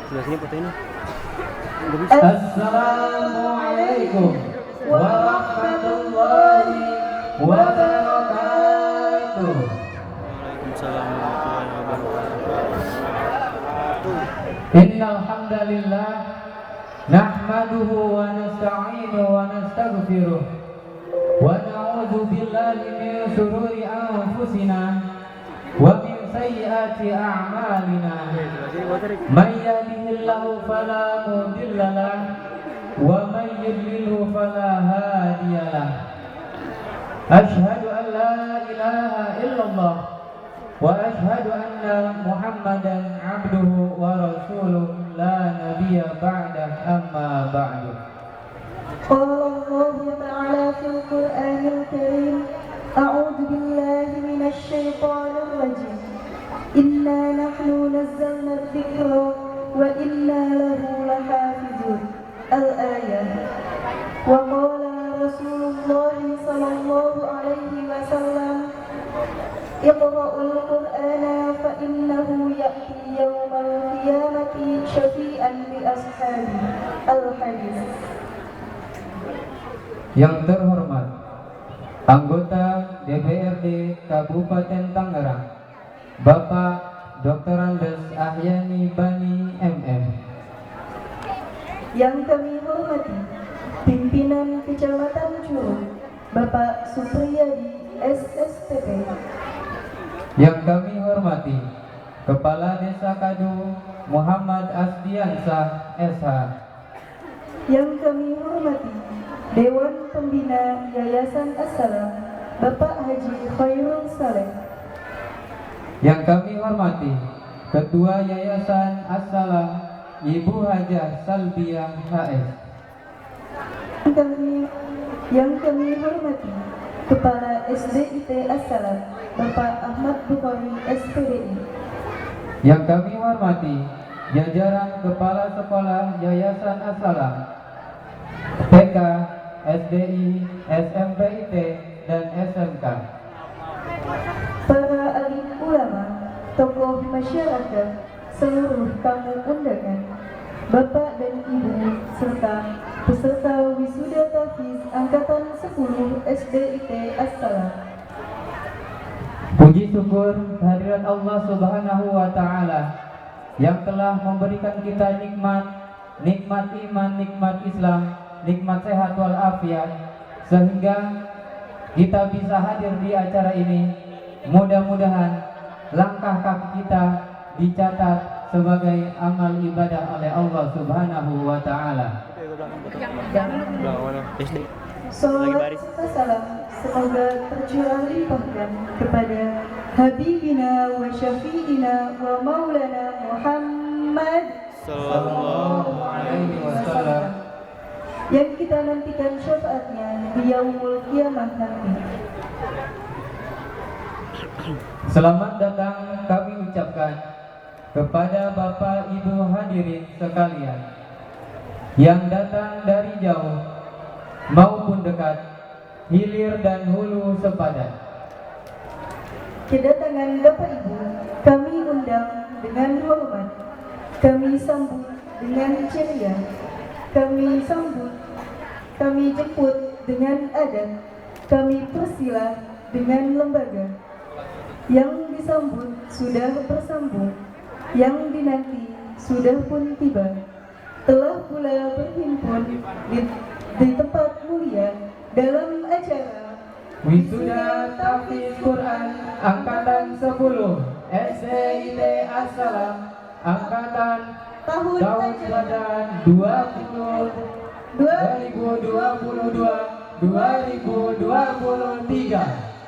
Sebelah sini foto ini. Assalamualaikum warahmatullahi wabarakatuh. Waalaikumsalam warahmatullahi wabarakatuh. Innal hamdalillah nahmaduhu wa nasta'inuhu wa nastaghfiruh wa na'udzu billahi min shururi anfusina wa min sayyiati a'malina. May yahdihillahu fala mudilla lahu wa may yudlilhu fala hadiya lahu. Asyhadu an la ilaha illallah wa asyhadu anna Muhammadan abduhu wa rasuluh la nabiyya ba'dah amma ba'du. قال الله تعالى في القرآن الكريم أعوذ بالله من الشيطان الرجيم إنا نحن نزلنا الذكر وإنا له لحافظون الآية. وقال رسول الله صلى الله عليه وسلم اقرأوا القرآن فإنه يأتي يوم القيامة شفيعا لأصحابه الحديث. Yang terhormat anggota DPRD Kabupaten Tangerang, Bapak Dr. Andes Ahyani Bani MM. Yang kami hormati pimpinan Kecamatan Curug, Bapak Supriyadi SSTP. Yang kami hormati Kepala Desa Kadu Muhammad Asdiansah SH. Yang kami hormati Dewan Pembina Yayasan As-Salam, Bapak Haji Khairul Saleh. Yang kami hormati Ketua Yayasan As-Salam Ibu Hajah Salbiah HS. Yang kami hormati Kepala SDIT As-Salam, Bapak Ahmad Bukhari SPDI. Yang kami hormati jajaran Kepala Sekolah Yayasan As-Salam, TK, SDI, SMPIT, dan SMK. Para alim ulama, tokoh masyarakat, seluruh tamu undangan, Bapak dan Ibu, serta peserta wisuda tahfiz angkatan 10 SDIT As-Salam. Puji syukur kehadirat Allah Subhanahu wa Ta'ala yang telah memberikan kita nikmat iman, nikmat Islam, nikmat sehat walafiat, sehingga kita bisa hadir di acara ini. Mudah-mudahan langkah kaki kita dicatat sebagai amal ibadah oleh Allah Subhanahu wa Ta'ala. Salawat serta salam semoga tercurah limpahkan kepada Habibina wa Syafi'ina wa Maulana Muhammad Sallallahu alaihi wasallam, yang kita nantikan syafaatnya di yaumul kiamah nanti. Selamat datang kami ucapkan kepada Bapak Ibu hadirin sekalian yang datang dari jauh maupun dekat, hilir dan hulu sepadan. Kedatangan Bapak Ibu kami undang dengan hormat, kami sambut dengan ceria, kami sambut, kami jemput dengan adat, kami persilah dengan lembaga. Yang disambut sudah bersambut, yang dinanti sudah pun tiba, telah pula berhimpun di tempat mulia dalam acara Wisuda Tahfiz Quran Angkatan 10 SDIT As-Salam Angkatan tahun ajaran 2022-2023.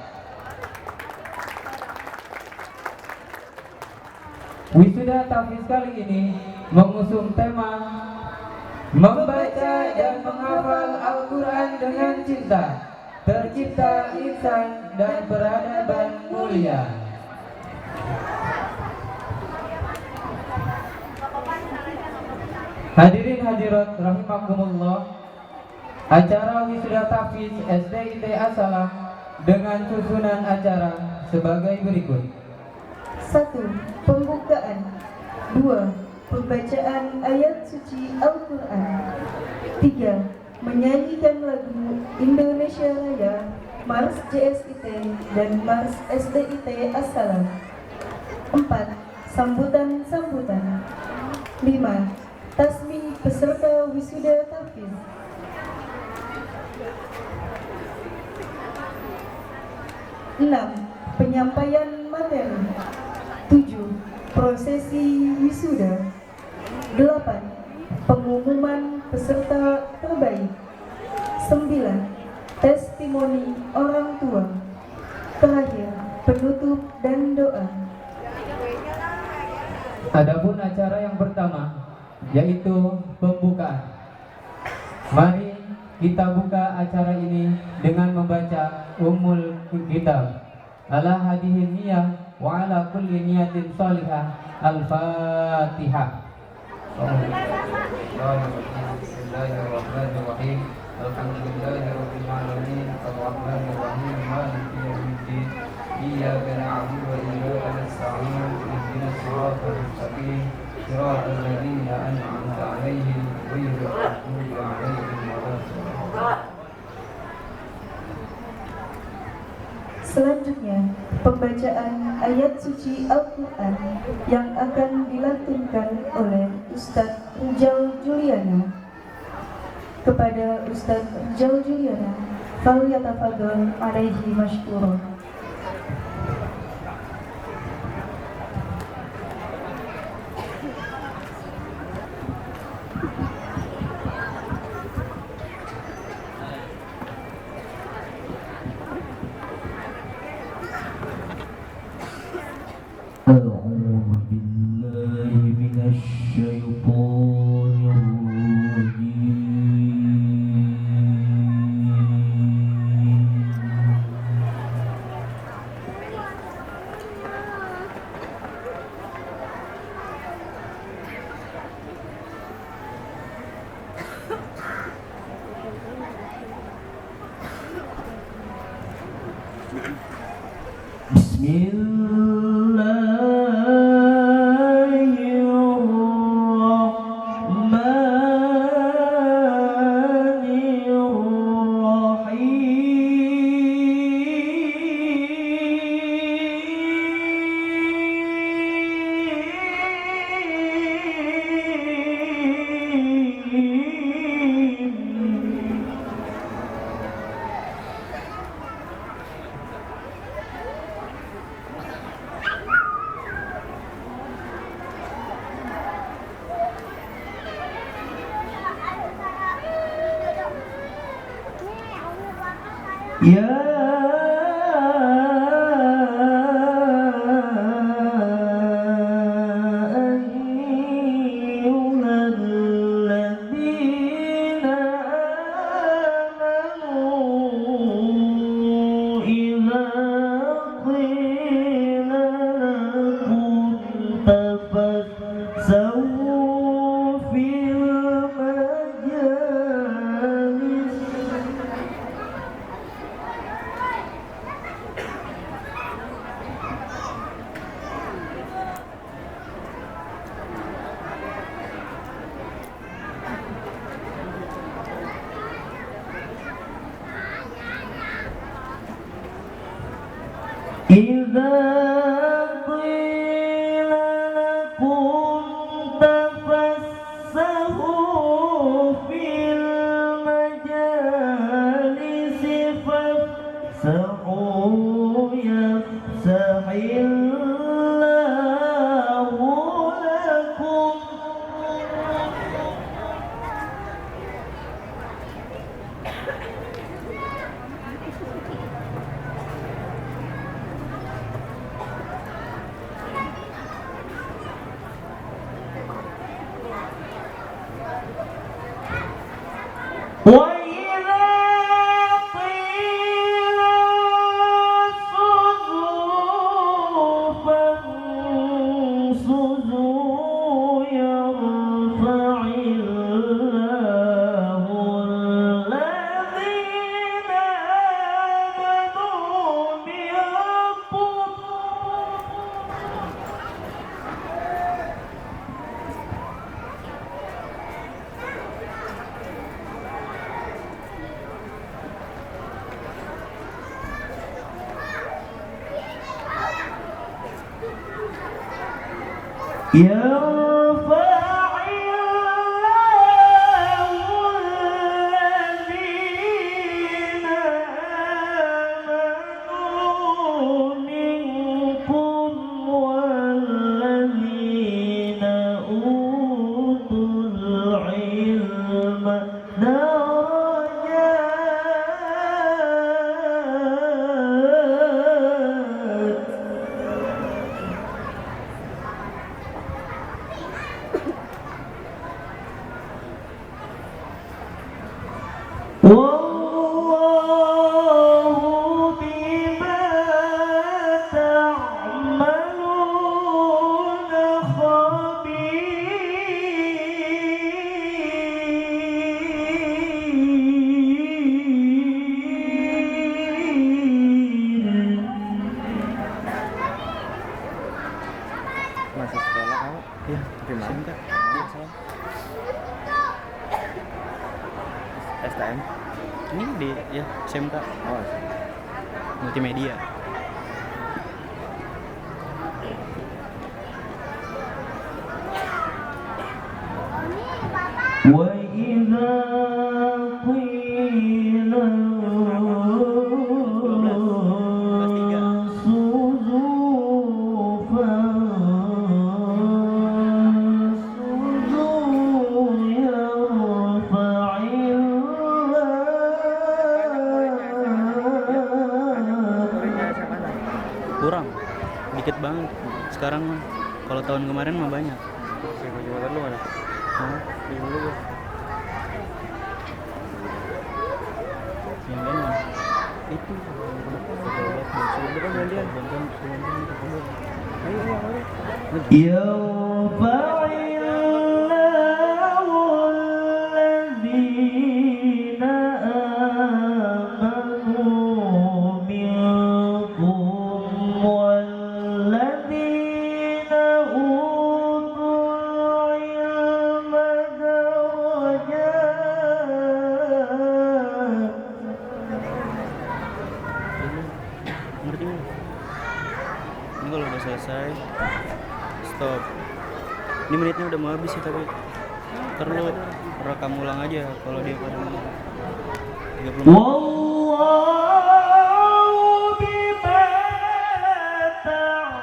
Wisuda tahfiz kali ini mengusung tema membaca dan menghafal Al-Quran dengan cinta, tercipta insan dan peradaban mulia. Hadirin hadirat rahimakumullah, acara wisuda tahfiz SDIT As-Salam dengan susunan acara sebagai berikut. 1. Pembukaan. 2. pembacaan ayat suci Al-Quran. 3. Menyanyikan lagu Indonesia Raya, Mars JSIT dan Mars SDIT Assalam. 4. Sambutan-sambutan. 5. Tasmi peserta wisuda tahfiz. 6. Penyampaian materi. 7. Prosesi wisuda. 8. Pengumuman peserta terbaik. 9. Testimoni orang tua. Terakhir, penutup dan doa. Adapun acara yang pertama yaitu pembukaan. Mari kita buka acara ini dengan membaca Ummul Kitab. Ala hadihin niyah wa ala kulli niyatin salihah. Al-Fatihah. Bismillahirrahmanirrahim. Alhamdulillahirabbil alamin. Arrahmanirrahim. Maliki yaumiddin. Iyyaka na'budu wa iyyaka nasta'in. Ihdinas siratal mustaqim. Siratal ladzina an'amta 'alaihim ghairil maghdubi 'alaihim waladdallin. Selanjutnya, pembacaan ayat suci Al-Quran yang akan dilantunkan oleh Ustadz Rijal Juliana. Kepada Ustadz Rijal Juliana, falyatafadhal alaihi mashkurun. أعوذ بالله من الشيطان Ya ayyuhalladzina amanu idza qila lakum tafassahu fil majalis. Idza qila lakum tafassahu fil majalisi fafsahu yafsahillahu lakum. Wa idza qila suzu fansuzu yarfa'illahu alladhina amanu minkum. يرفع الله الذين آمنوا منكم والذين أوتوا العلم درجات. والله بما تعملون خبير. Masih sekolah kamu? Iya, SMK. Biasa. STM. Ini di ya SMK. Oh, multimedia. وإذا قيل انصروا فانصروا يرفع الله. Kurang. Dikit banget. Sekarang mah kalau tahun kemarin mah banyak. Jabatan lu mana? Pinjam dulu gua. Yang lain mana? Itu. Bantuan gantian. Ayo. يرفع الله الذين آمنوا منكم والذين أوتوا العلم درجات. Ngerti nggak? Ini kalau udah selesai, stop. Ini menitnya udah mau habis sih, tapi perlu rekam ulang aja kalau dia pada 30 menit. والله بما تعملون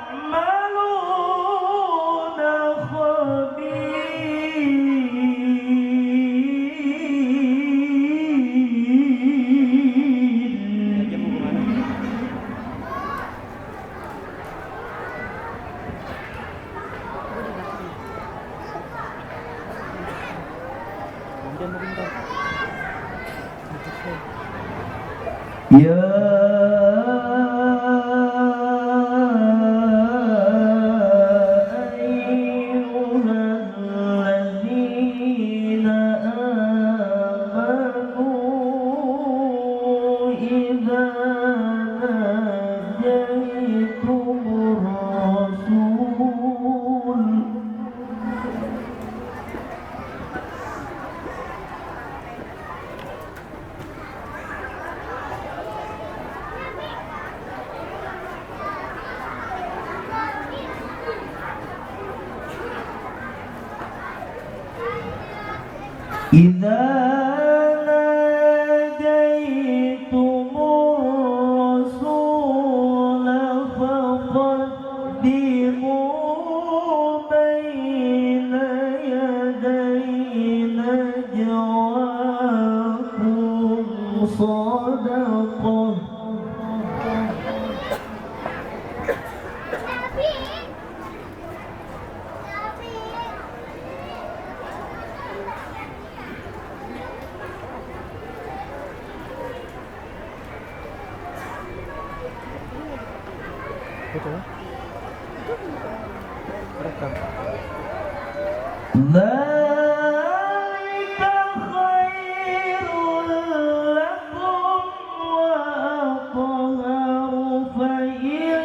خبير. Aja mau kemana? Gantian mau bentar. يا أيها الذين آمنوا إذا ناجيتم الرسول إذا ناجيتم الرسول فقدموا بين يدي نجواكم صدقة. Betul. Rekam. ذلك خير لكم وأطهر فإن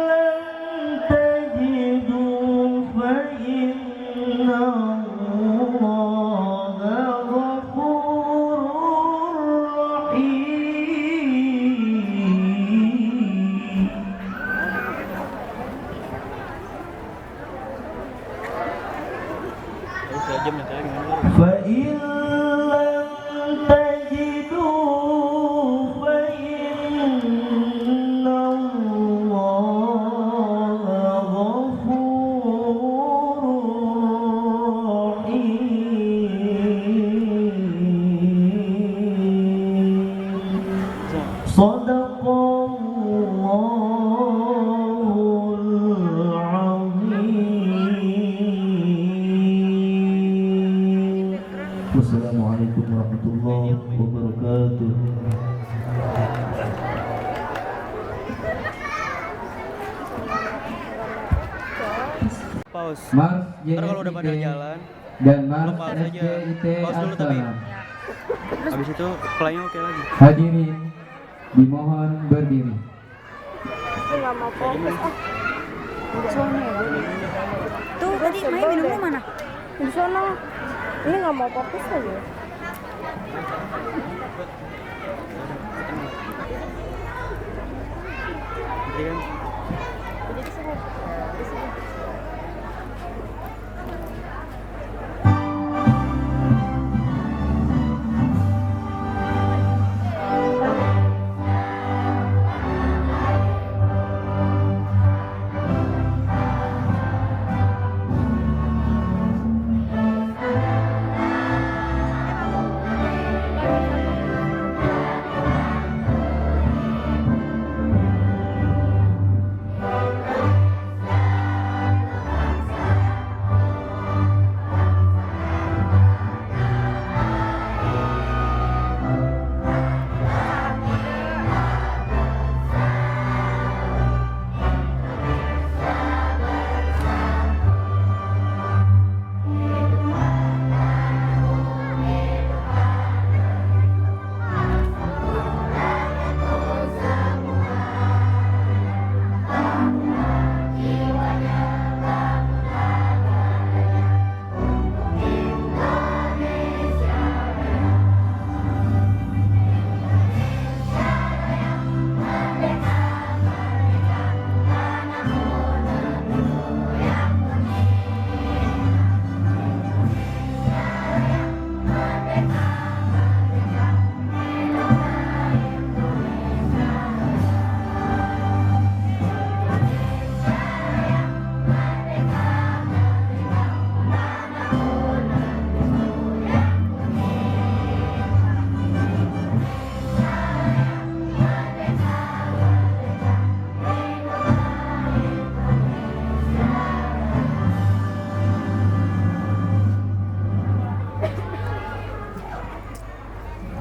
لم تجدوا فإن الله غفور رحيم. sejam nanti lagi gimana lu? فإن لم تجدوا فإن الله غفور رحيم صدق الله العظيم. Wassalamualaikum warahmatullahi wabarakatuh. Pause. Mars Ntar kalau udah pada JSIT jalan, dan lu Mars pause aja. SJIT Pause dulu tapi. Arsalan. Habis itu playnya oke lagi. Hadirin dimohon berdiri. Nggak mau fokus ah. Di sana ya. Tuh tadi main minumnya mana? Di sana. Ini nggak mau fokus aja. Iya kan? Jadi di sini. Di sini.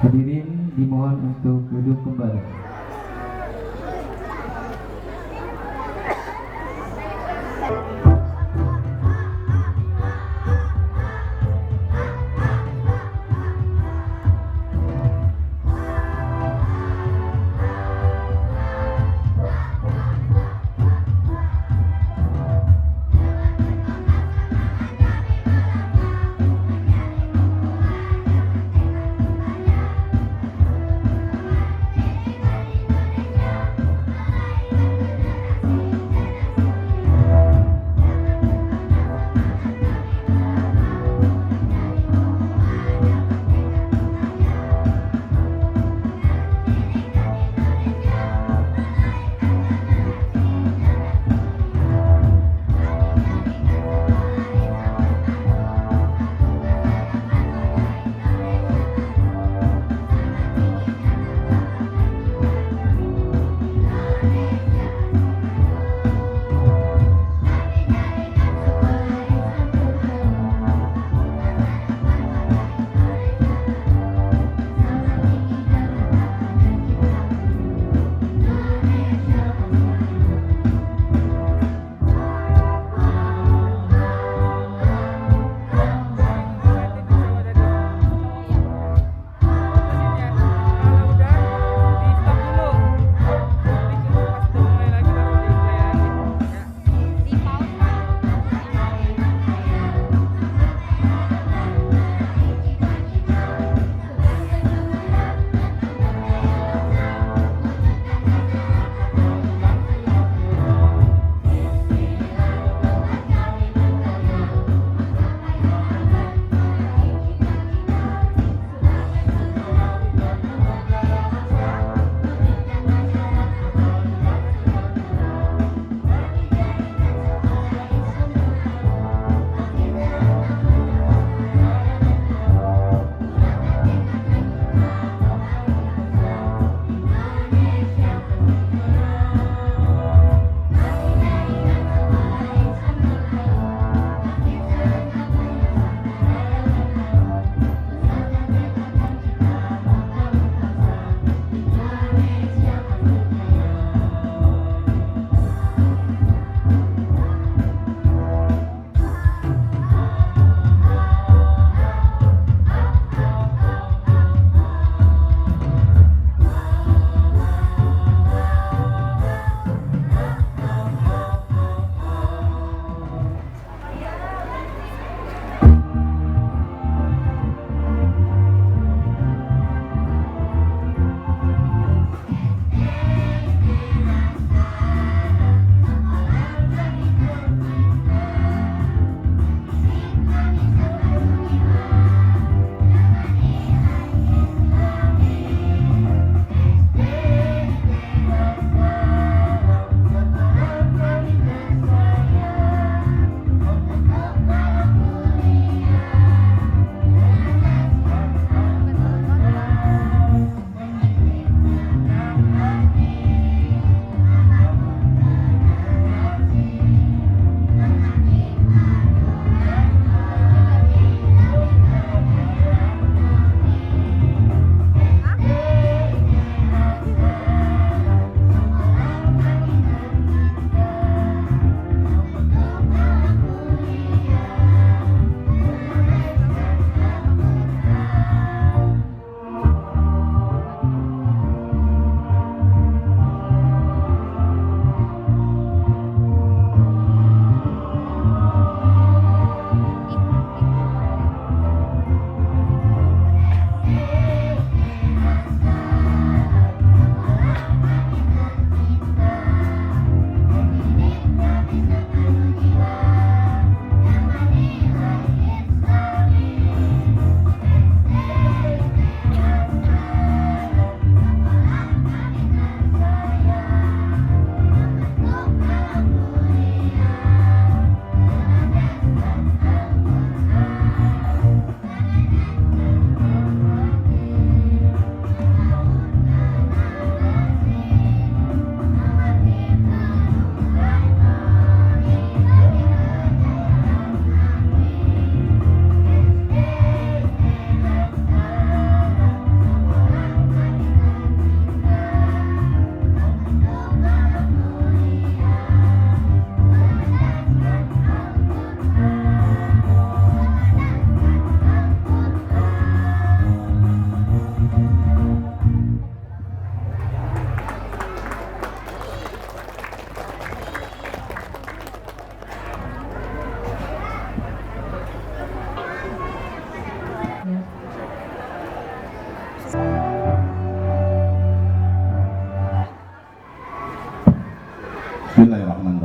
Hadirin dimohon untuk duduk kembali.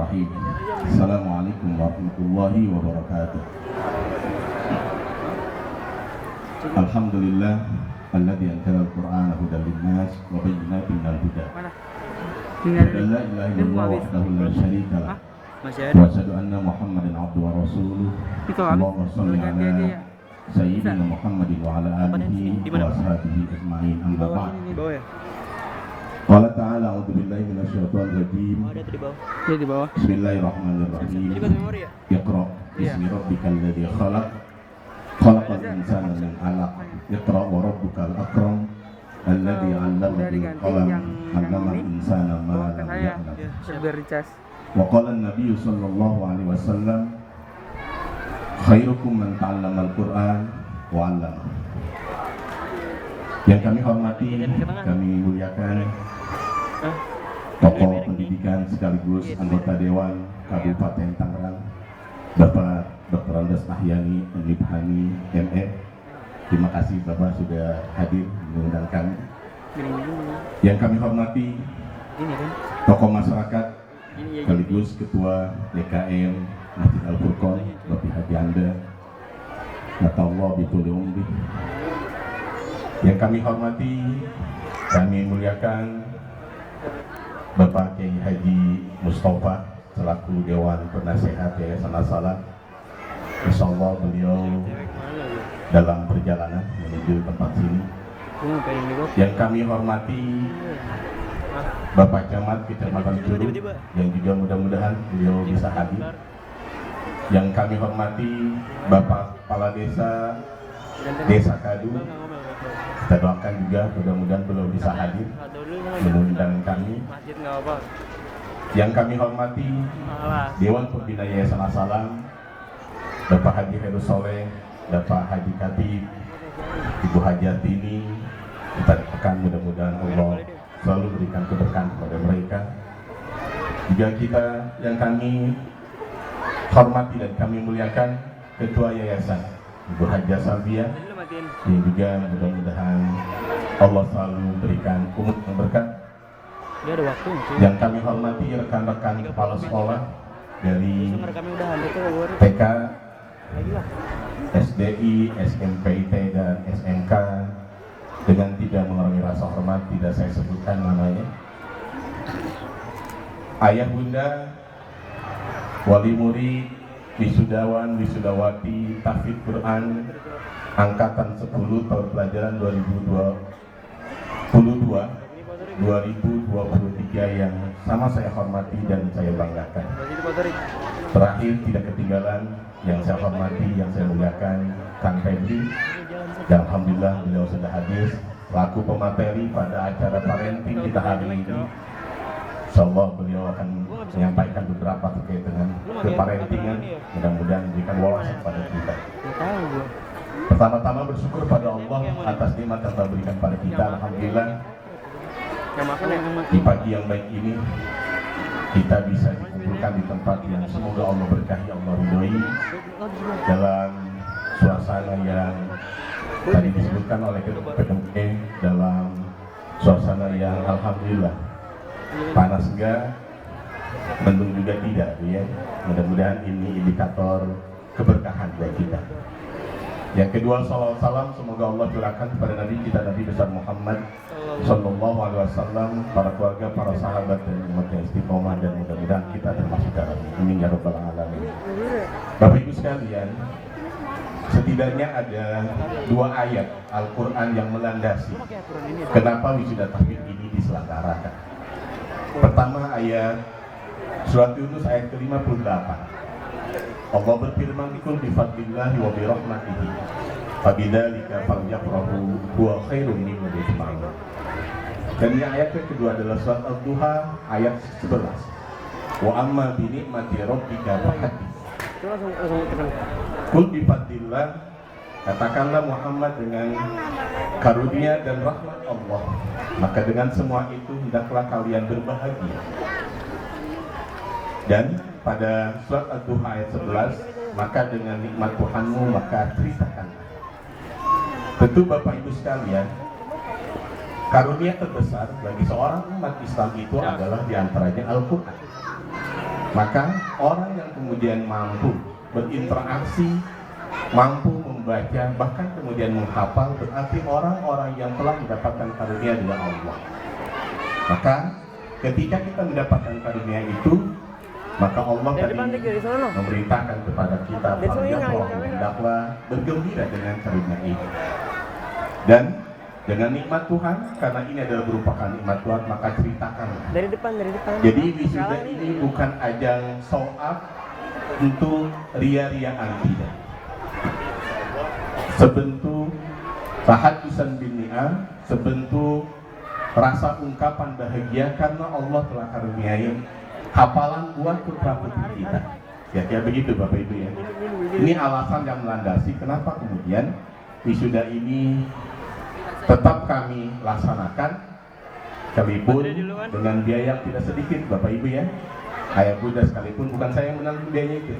Bismillahirrahmanirrahim. Assalamualaikum warahmatullahi wabarakatuh. Alhamdulillah alladzi anzala al-Qur'ana hudan lin-nas wa bayyinatin minal huda. La ilaha illallah wahdahu la syarika lah. Masih Wa ada. asyhadu anna Muhammadan abduhu wa rasuluh. Allahumma shalli ala sayyidina Muhammadin wa ala alihi wa ashabihi ajma'in. Amma ba'd. Di bawah ya? Qala ta'ala a'udzu billahi minasyaitonir rajim. Oh, ada tuh di bawah. Iya di bawah. Bismillahirrahmanirrahim. Jadi buat memori ya? Iqra bismi rabbikal ladzi khalaq. Khalaqal insana min 'alaq. Iqra wa rabbukal akram. Alladzi 'allama bil qalam. 'allamal insana ma lam ya'lam. Biar dicas. Wa qala an-nabiy sallallahu alaihi wasallam khairukum man ta'allama al-Qur'an wa 'allama. Yang kami hormati, kami muliakan tokoh pendidikan sekaligus anggota Dewan Kabupaten Tangerang, Bapak Dr. Andes Ahyani Nibhani ME. Terima kasih Bapak sudah hadir mengundang kami. Yang kami hormati Ini kan? tokoh masyarakat Ini ya. sekaligus Ketua DKM Masjid Al-Furqon, Bapak Haji Anda, Natallah Bituli Umri. Yang kami hormati, kami muliakan Bapak Kiai Haji Mustafa selaku Dewan Penasehat Yayasan As-Salam. Insyaallah beliau dalam perjalanan menuju tempat sini. Gua mau pengen di bawah. Yang kami hormati Bapak Camat Kecamatan Curug yang juga mudah-mudahan beliau bisa hadir. Yang kami hormati Bapak Kepala Desa Kadu. Kita doakan juga mudah-mudahan beliau bisa hadir mengundang kami. Masjid nggak apa. Yang kami hormati Dewan Pembina Yayasan As-Salam, Bapak Haji Heru Soleh, Bapak Haji Katib, Ibu Hajatini. Kita doakan mudah-mudahan Allah selalu berikan keberkahan kepada mereka. Juga kita yang kami hormati dan kami muliakan Ketua Yayasan Ibu Hajah Salvia, yang juga mudah-mudahan Allah selalu berikan umur yang berkah. Dia ada waktu sih. Yang kami hormati rekan-rekan kepala sekolah dari Kami udah ada tuh baru. TK, SDI, SMPIT dan SMK, dengan tidak mengurangi rasa hormat tidak saya sebutkan namanya. Ayah bunda, wali murid, wisudawan, wisudawati, tahfidz Quran angkatan 10 tahun pelajaran 2023 yang sama saya hormati dan saya banggakan. Terakhir tidak ketinggalan yang saya hormati, yang saya muliakan Kang Febri, dan alhamdulillah beliau sudah hadir selaku pemateri pada acara parenting kita hari ini. Insyaallah beliau akan menyampaikan beberapa terkait dengan keparentingan, mudah-mudahan memberikan wawasan pada kita. Tahu gua. Pertama-tama bersyukur pada Allah atas nikmat yang telah berikan pada kita. Alhamdulillah Yang makan yang di pagi yang baik ini kita bisa dikumpulkan di tempat yang semoga Allah berkahi, Allah ridhoi, dalam suasana yang tadi disebutkan oleh PMK, dalam suasana yang alhamdulillah panas enggak, mendung juga tidak, ya. Mudah-mudahan ini indikator keberkahan buat kita. Yang kedua, salawat salam semoga Allah curahkan kepada Nabi kita, Nabi besar Muhammad Sallallahu Alaihi Wasallam, para keluarga, para sahabat dan umat yang istiqomah, dan mudah-mudahan kita termasuk dalamnya. Amin ya rabbal alamin. Bapak Ibu sekalian, setidaknya ada 2 ayat Al-Quran yang melandasi kenapa wisuda tahfidz ini diselenggarakan. Pertama, ayat surat Yunus ayat ke-58. Allah berfirman, "Qul bi fadlillahi wa bi rahmatihi fabidzalika falyafrahu huwa khairum mimma yajma'un." Dan yang ayat kedua adalah surat Ad-Duha ayat 11. Wa amma bi ni'mati rabbika fahaddits. Qul bi fadlillah, katakanlah Muhammad dengan karunia dan rahmat Allah, maka dengan semua itu hendaklah kalian berbahagia. Dan pada surat Ad-Duha ayat 11, maka dengan nikmat Tuhanmu maka ceritakan. Tentu Bapak Ibu sekalian, karunia terbesar bagi seorang umat Islam itu adalah diantaranya Al-Quran. Maka orang yang kemudian mampu berinteraksi, mampu membaca, bahkan kemudian menghafal, berarti orang-orang yang telah mendapatkan karunia dari Allah. Maka ketika kita mendapatkan karunia itu, maka Allah tadi memerintahkan kepada kita, hendaklah bergembira dengan karunia ini. Dan dengan nikmat Tuhan, karena ini adalah merupakan nikmat Tuhan, maka ceritakan. Dari depan. Jadi wisuda ini bukan ajang show up untuk ria-riaan, tidak. Sebentuk tahadusan bin ni'am, sebentuk rasa ungkapan bahagia karena Allah telah karuniai hafalan buat putra putri kita. Ya begitu Bapak Ibu ya. Ini alasan yang melandasi kenapa kemudian wisuda ini tetap kami laksanakan, sekalipun dengan biaya yang tidak sedikit Bapak Ibu ya. Ayah bunda sekalipun, bukan saya yang menanggung biaya itu,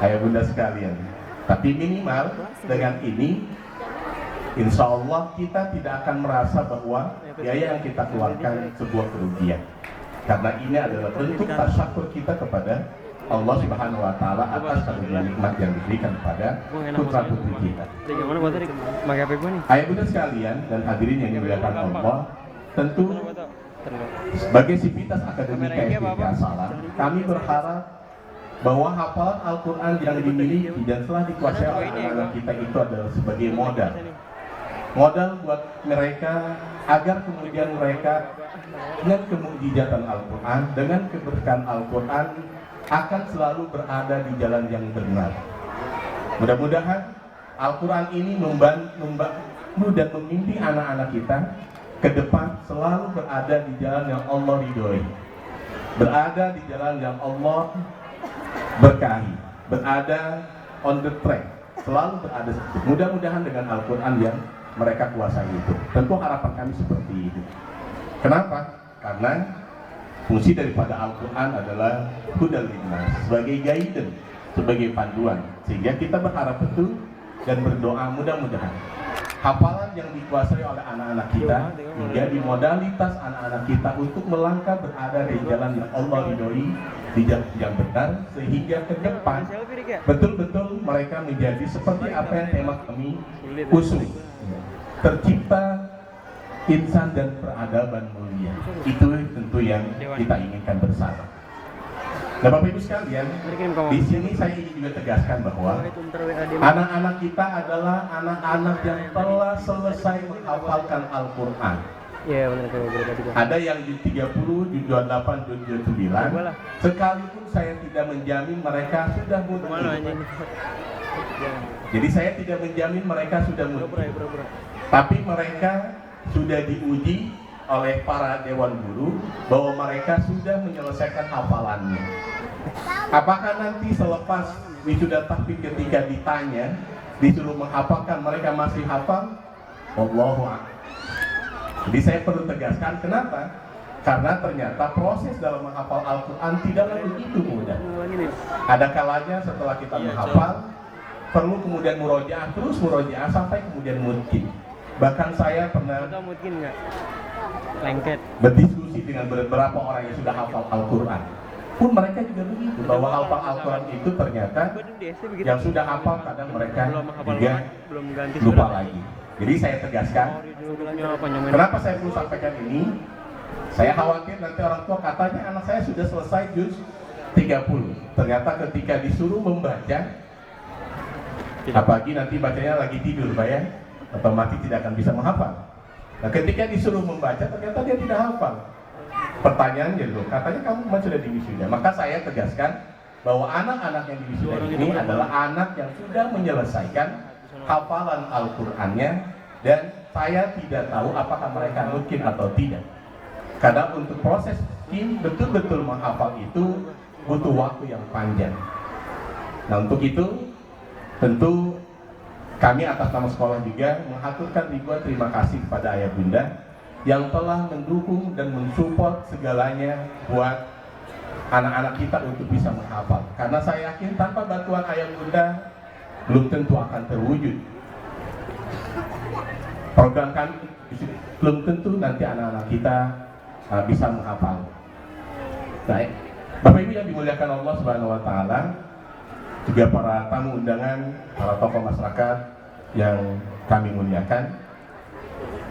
ayah bunda sekalian. Tapi minimal dengan ini, insya Allah kita tidak akan merasa bahwa biaya yang kita keluarkan sebuah kerugian. Karena ini adalah bentuk tasyakur kita kepada Allah Subhanahu wa Ta'ala atas karunia nikmat yang diberikan kepada putra putri kita. Ayah bunda sekalian dan hadirin yang dimuliakan Allah, tentu sebagai Sivitas Akademika SDK Salam, kami berharap bahwa hafalan Al-Quran yang dimiliki dan telah dikuasai oleh anak-anak kita itu adalah sebagai modal buat mereka agar kemudian mereka dengan kemukjizatan Al-Quran, dengan keberkahan Al-Quran akan selalu berada di jalan yang benar. Mudah-mudahan Al-Quran ini membantu dan membimbing anak-anak kita ke depan selalu berada di jalan yang Allah ridhoi, berada di jalan yang Allah berkahi, berada on the track, selalu berada. Mudah-mudahan dengan Al-Quran yang mereka kuasai itu. Tentu harapan kami seperti itu. Kenapa? Karena fungsi daripada Al-Quran adalah hudal linnas, sebagai guidance, sebagai panduan. Sehingga kita berharap betul dan berdoa mudah-mudahan hafalan yang dikuasai oleh anak-anak kita menjadi modalitas anak-anak kita untuk melangkah berada di jalan yang Allah ridhoi, di jalan yang benar, sehingga ke depan betul-betul mereka menjadi seperti apa yang tema kami usung, tercipta insan dan peradaban mulia. Itu tentu yang kita inginkan bersama. Nah Bapak Ibu sekalian, di sini saya ingin juga tegaskan bahwa anak-anak kita adalah anak-anak yang telah selesai menghafalkan Al-Quran. Iya benar. Ada yang di 30, di 28, di 29. Sekalipun saya tidak menjamin mereka sudah mungkin. Jadi saya tidak menjamin mereka sudah mungkin. Tapi mereka sudah diuji oleh para dewan guru bahwa mereka sudah menyelesaikan hafalannya. Apakah nanti selepas wisuda tahfidz ketika ditanya disuruh menghafalkan mereka masih hafal? Wallahu a'lam. Jadi saya perlu tegaskan kenapa? Karena ternyata proses dalam menghafal Al-Quran tidaklah begitu mudah. Ada kalanya setelah kita menghafal perlu kemudian murojaah, terus murojaah sampai kemudian mungkin. Bahkan saya pernah berdiskusi dengan beberapa orang yang sudah hafal Al-Quran. Pun mereka juga begitu, bahwa hafal Al-Quran itu ternyata yang sudah hafal kadang mereka juga lupa lagi. Jadi saya tegaskan, kenapa saya perlu sampaikan ini? Saya khawatir nanti orang tua katanya anak saya sudah selesai juz 30. Ternyata ketika disuruh membaca, apalagi nanti bacanya lagi tidur, Pak ya, otomatis tidak akan bisa menghafal. Nah ketika disuruh membaca ternyata dia tidak hafal. Pertanyaannya loh, katanya kamu sudah di wisuda. Maka saya tegaskan bahwa anak-anak yang di wisuda ini adalah anak yang sudah menyelesaikan hafalan Al-Qur'annya, dan saya tidak tahu apakah mereka mungkin atau tidak. Karena untuk proses betul-betul menghafal itu butuh waktu yang panjang. Nah untuk itu tentu kami atas nama sekolah juga mengaturkan ribuan terima kasih kepada ayah bunda yang telah mendukung dan mensupport segalanya buat anak-anak kita untuk bisa menghafal. Karena saya yakin tanpa bantuan ayah bunda belum tentu akan terwujud program kami, belum tentu nanti anak-anak kita bisa menghafal. Baik. Bapak Ibu yang dimuliakan Allah Subhanahu wa taala, juga para tamu undangan, para tokoh masyarakat yang kami muliakan.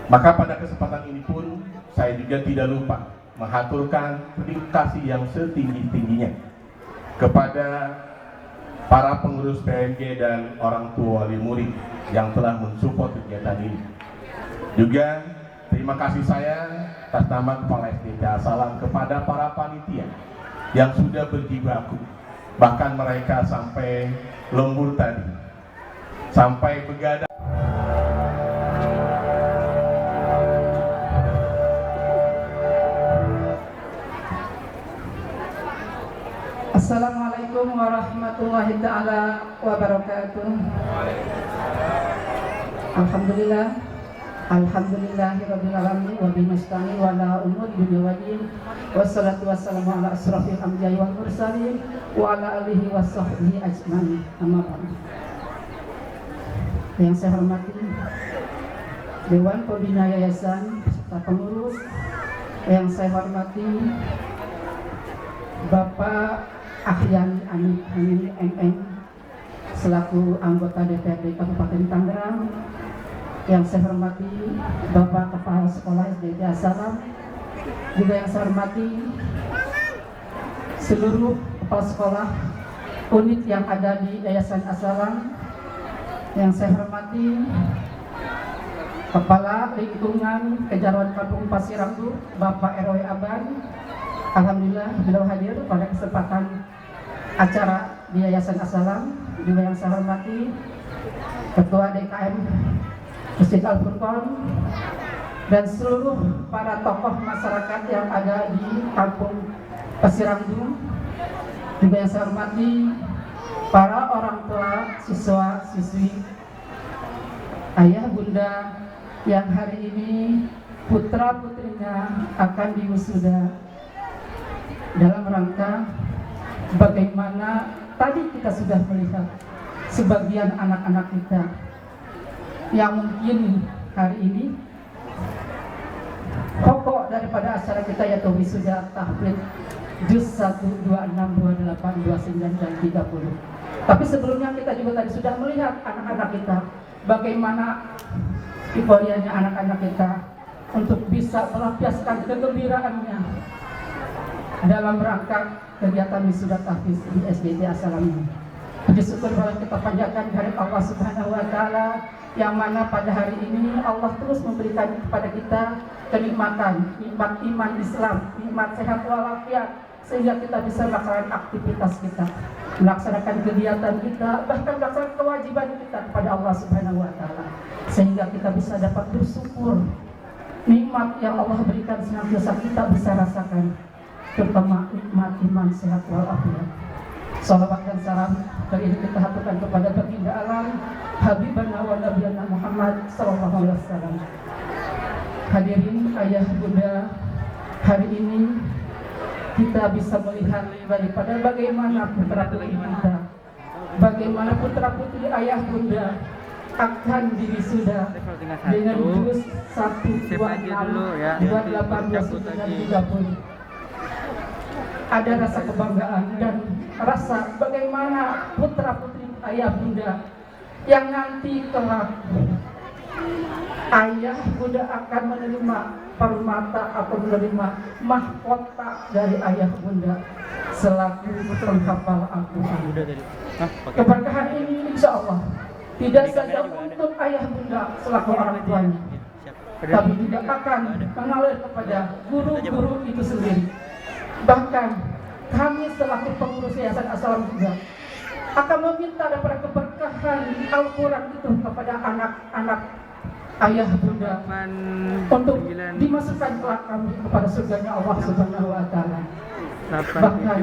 Maka pada kesempatan ini pun saya juga tidak lupa menghaturkan terima kasih yang setinggi-tingginya kepada para pengurus PMG dan orang tua wali murid yang telah mensupport kegiatan ini. Juga terima kasih saya atas nama Kepala SDT Asalam kepada para panitia yang sudah berjibaku, bahkan mereka sampai lembur tadi, sampai begadang. Assalamualaikum warahmatullahi ta'ala wabarakatuh. Alhamdulillah, alhamdulillahirabbil alamin wa bihi nasta'in wa ala umuri dunya wa din. Wassalatu wassalamu ala asrofil anbiya'i wal mursalin wa ala alihi wa sahbihi ajmain. Amma ba'du. Yang saya hormati Dewan Pembina Yayasan beserta pengurus, yang saya hormati Bapak Ahyani Amin MM selaku anggota DPRD Kabupaten Tangerang, yang saya hormati Bapak Kepala Sekolah SDT Asalam, juga yang saya hormati seluruh kepala sekolah unit yang ada di Yayasan Asalam, yang saya hormati Kepala Lingkungan Kejaruan Kampung Pasirangdu Bapak RW Aban. Alhamdulillah beliau hadir pada kesempatan acara di Yayasan Asalam. Juga yang saya hormati Ketua DKM Masjid Al-Furqon dan seluruh para tokoh masyarakat yang ada di Kampung Pasirangdu. Juga yang saya hormati para orang tua siswa siswi, ayah bunda yang hari ini putra putrinya akan diwisuda, dalam rangka bagaimana tadi kita sudah melihat sebagian anak-anak kita yang mungkin hari ini pokok daripada acara kita yaitu wisuda tahfidz juz 1, 26, 28, 29 dan 30. Tapi sebelumnya kita juga tadi sudah melihat anak-anak kita, bagaimana euforianya anak-anak kita untuk bisa melampiaskan kegembiraannya dalam rangka kegiatan wisuda tahfidz di SDT Asalam ini. Puji syukur yang kita panjatkan dari Allah Subhanahu wa taala, yang mana pada hari ini Allah terus memberikan kepada kita kenikmatan, nikmat iman Islam, nikmat sehat walafiat, sehingga kita bisa melaksanakan aktivitas kita, melaksanakan kegiatan kita, bahkan melaksanakan kewajiban kita kepada Allah Subhanahu wa taala, sehingga kita bisa dapat bersyukur nikmat yang Allah berikan senantiasa kita bisa rasakan, terutama nikmat iman sehat walafiat. Salawat dan salam kali ini kita haturkan kepada baginda alam Habibana wa Nabiyana Muhammad sallallahu alaihi wasallam. Hadirin ayah bunda, hari ini kita bisa melihat daripada bagaimana putra putri kita, bagaimana putra putri ayah bunda akan diwisuda dengan juz 1, 26, 28, 29, 30. Ada rasa kebanggaan dan rasa bagaimana putra putri ayah bunda yang nanti kelak ayah bunda akan menerima permata atau menerima mahkota dari ayah bunda selaku penghafal Al-Quran. Keberkahan ini insya Allah tidak saja untuk ayah bunda selaku orang tuanya, tapi tidak akan mengalir kepada guru-guru itu sendiri. Bahkan kami selaku pengurus Yayasan Asalam juga akan meminta daripada keberkahan Al-Quran itu kepada anak-anak ayah bunda untuk dimasukkan kelak kami kepada surganya Allah Subhanahu wa taala. Bahkan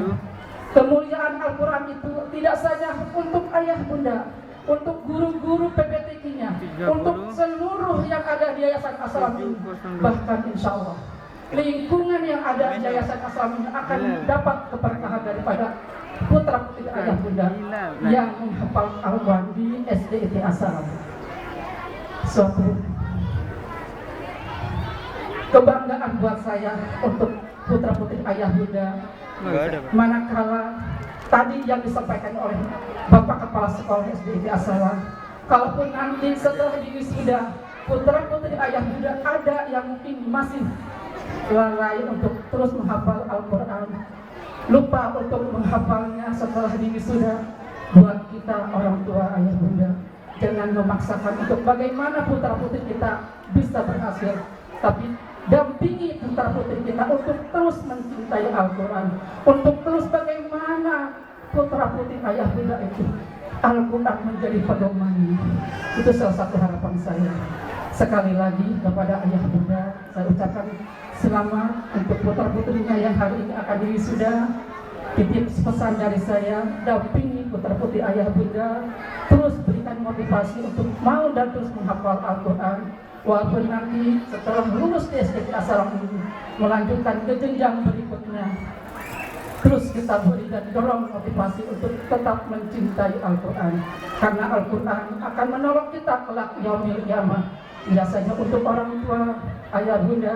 kemuliaan Al-Quran itu tidak saja untuk ayah bunda, untuk guru-guru PPTQ-nya, untuk seluruh yang ada di Yayasan Asalam ini. Bahkan insya Allah lingkungan yang ada di Yayasan Asalam ini akan dapat keberkahan daripada putra putri ayah bunda yang menghafal Al-Quran di SDT Asalam. Suatu kebanggaan buat saya untuk putra-putri ayah bunda, Enggak ada, Pak. manakala tadi yang disampaikan oleh Bapak Kepala Sekolah SDIT Asalam, kalaupun nanti setelah diwisuda putra-putri ayah bunda ada yang mungkin masih lalai untuk terus menghafal Al-Quran, lupa untuk menghafalnya setelah diwisuda, buat kita orang tua ayah bunda jangan memaksakan untuk bagaimana putra-putri kita bisa berhasil, tapi dampingi putra-putri kita untuk terus mencintai Al-Quran, untuk terus bagaimana putra-putri ayah bunda itu Al-Quran menjadi pedoman. Itu salah satu harapan saya. Sekali lagi kepada ayah bunda saya ucapkan selamat untuk putra-putrinya yang hari ini akan diwisuda. Titip pesan dari saya, dampingi putra-putri ayah bunda, terus berikan motivasi untuk mau dan terus menghafal Al-Quran. Walaupun nanti setelah lulus di SDIT Asalam ini melanjutkan ke jenjang berikutnya, terus kita beri dan dorong motivasi untuk tetap mencintai Al-Quran, karena Al-Quran akan menolong kita kelak yaumil qiyamah. Biasanya untuk orang tua, ayah bunda,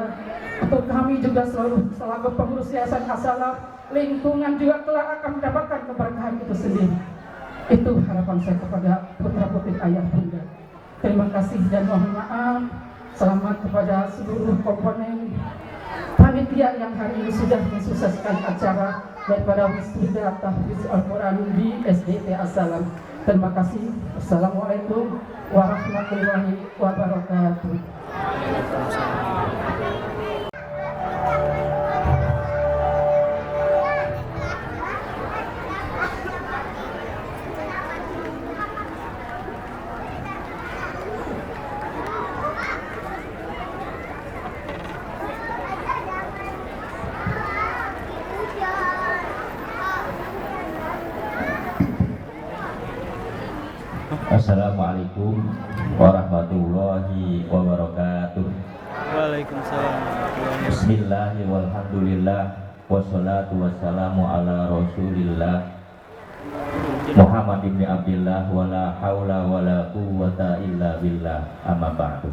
untuk kami juga selaku pengurus Yayasan Asalam, lingkungan juga kelak akan mendapatkan keberkahan itu sendiri. Itu harapan saya kepada putra-putri ayah bunda. Terima kasih dan mohon maaf. Selamat kepada seluruh komponen panitia yang hari ini sudah mensukseskan acara daripada wisuda tahfiz Al-Quran di SDIT Asalam. Terima kasih. Assalamualaikum warahmatullahi wabarakatuh. Assalamualaikum warahmatullahi wabarakatuh. Waalaikumsalam warahmatullahi wabarakatuh. Bismillahi walhamdulillah wassalatu wassalamu ala rasulillah Muhammad ibn Abdillah wala hawla wala quwwata illa billah, amma ba'du.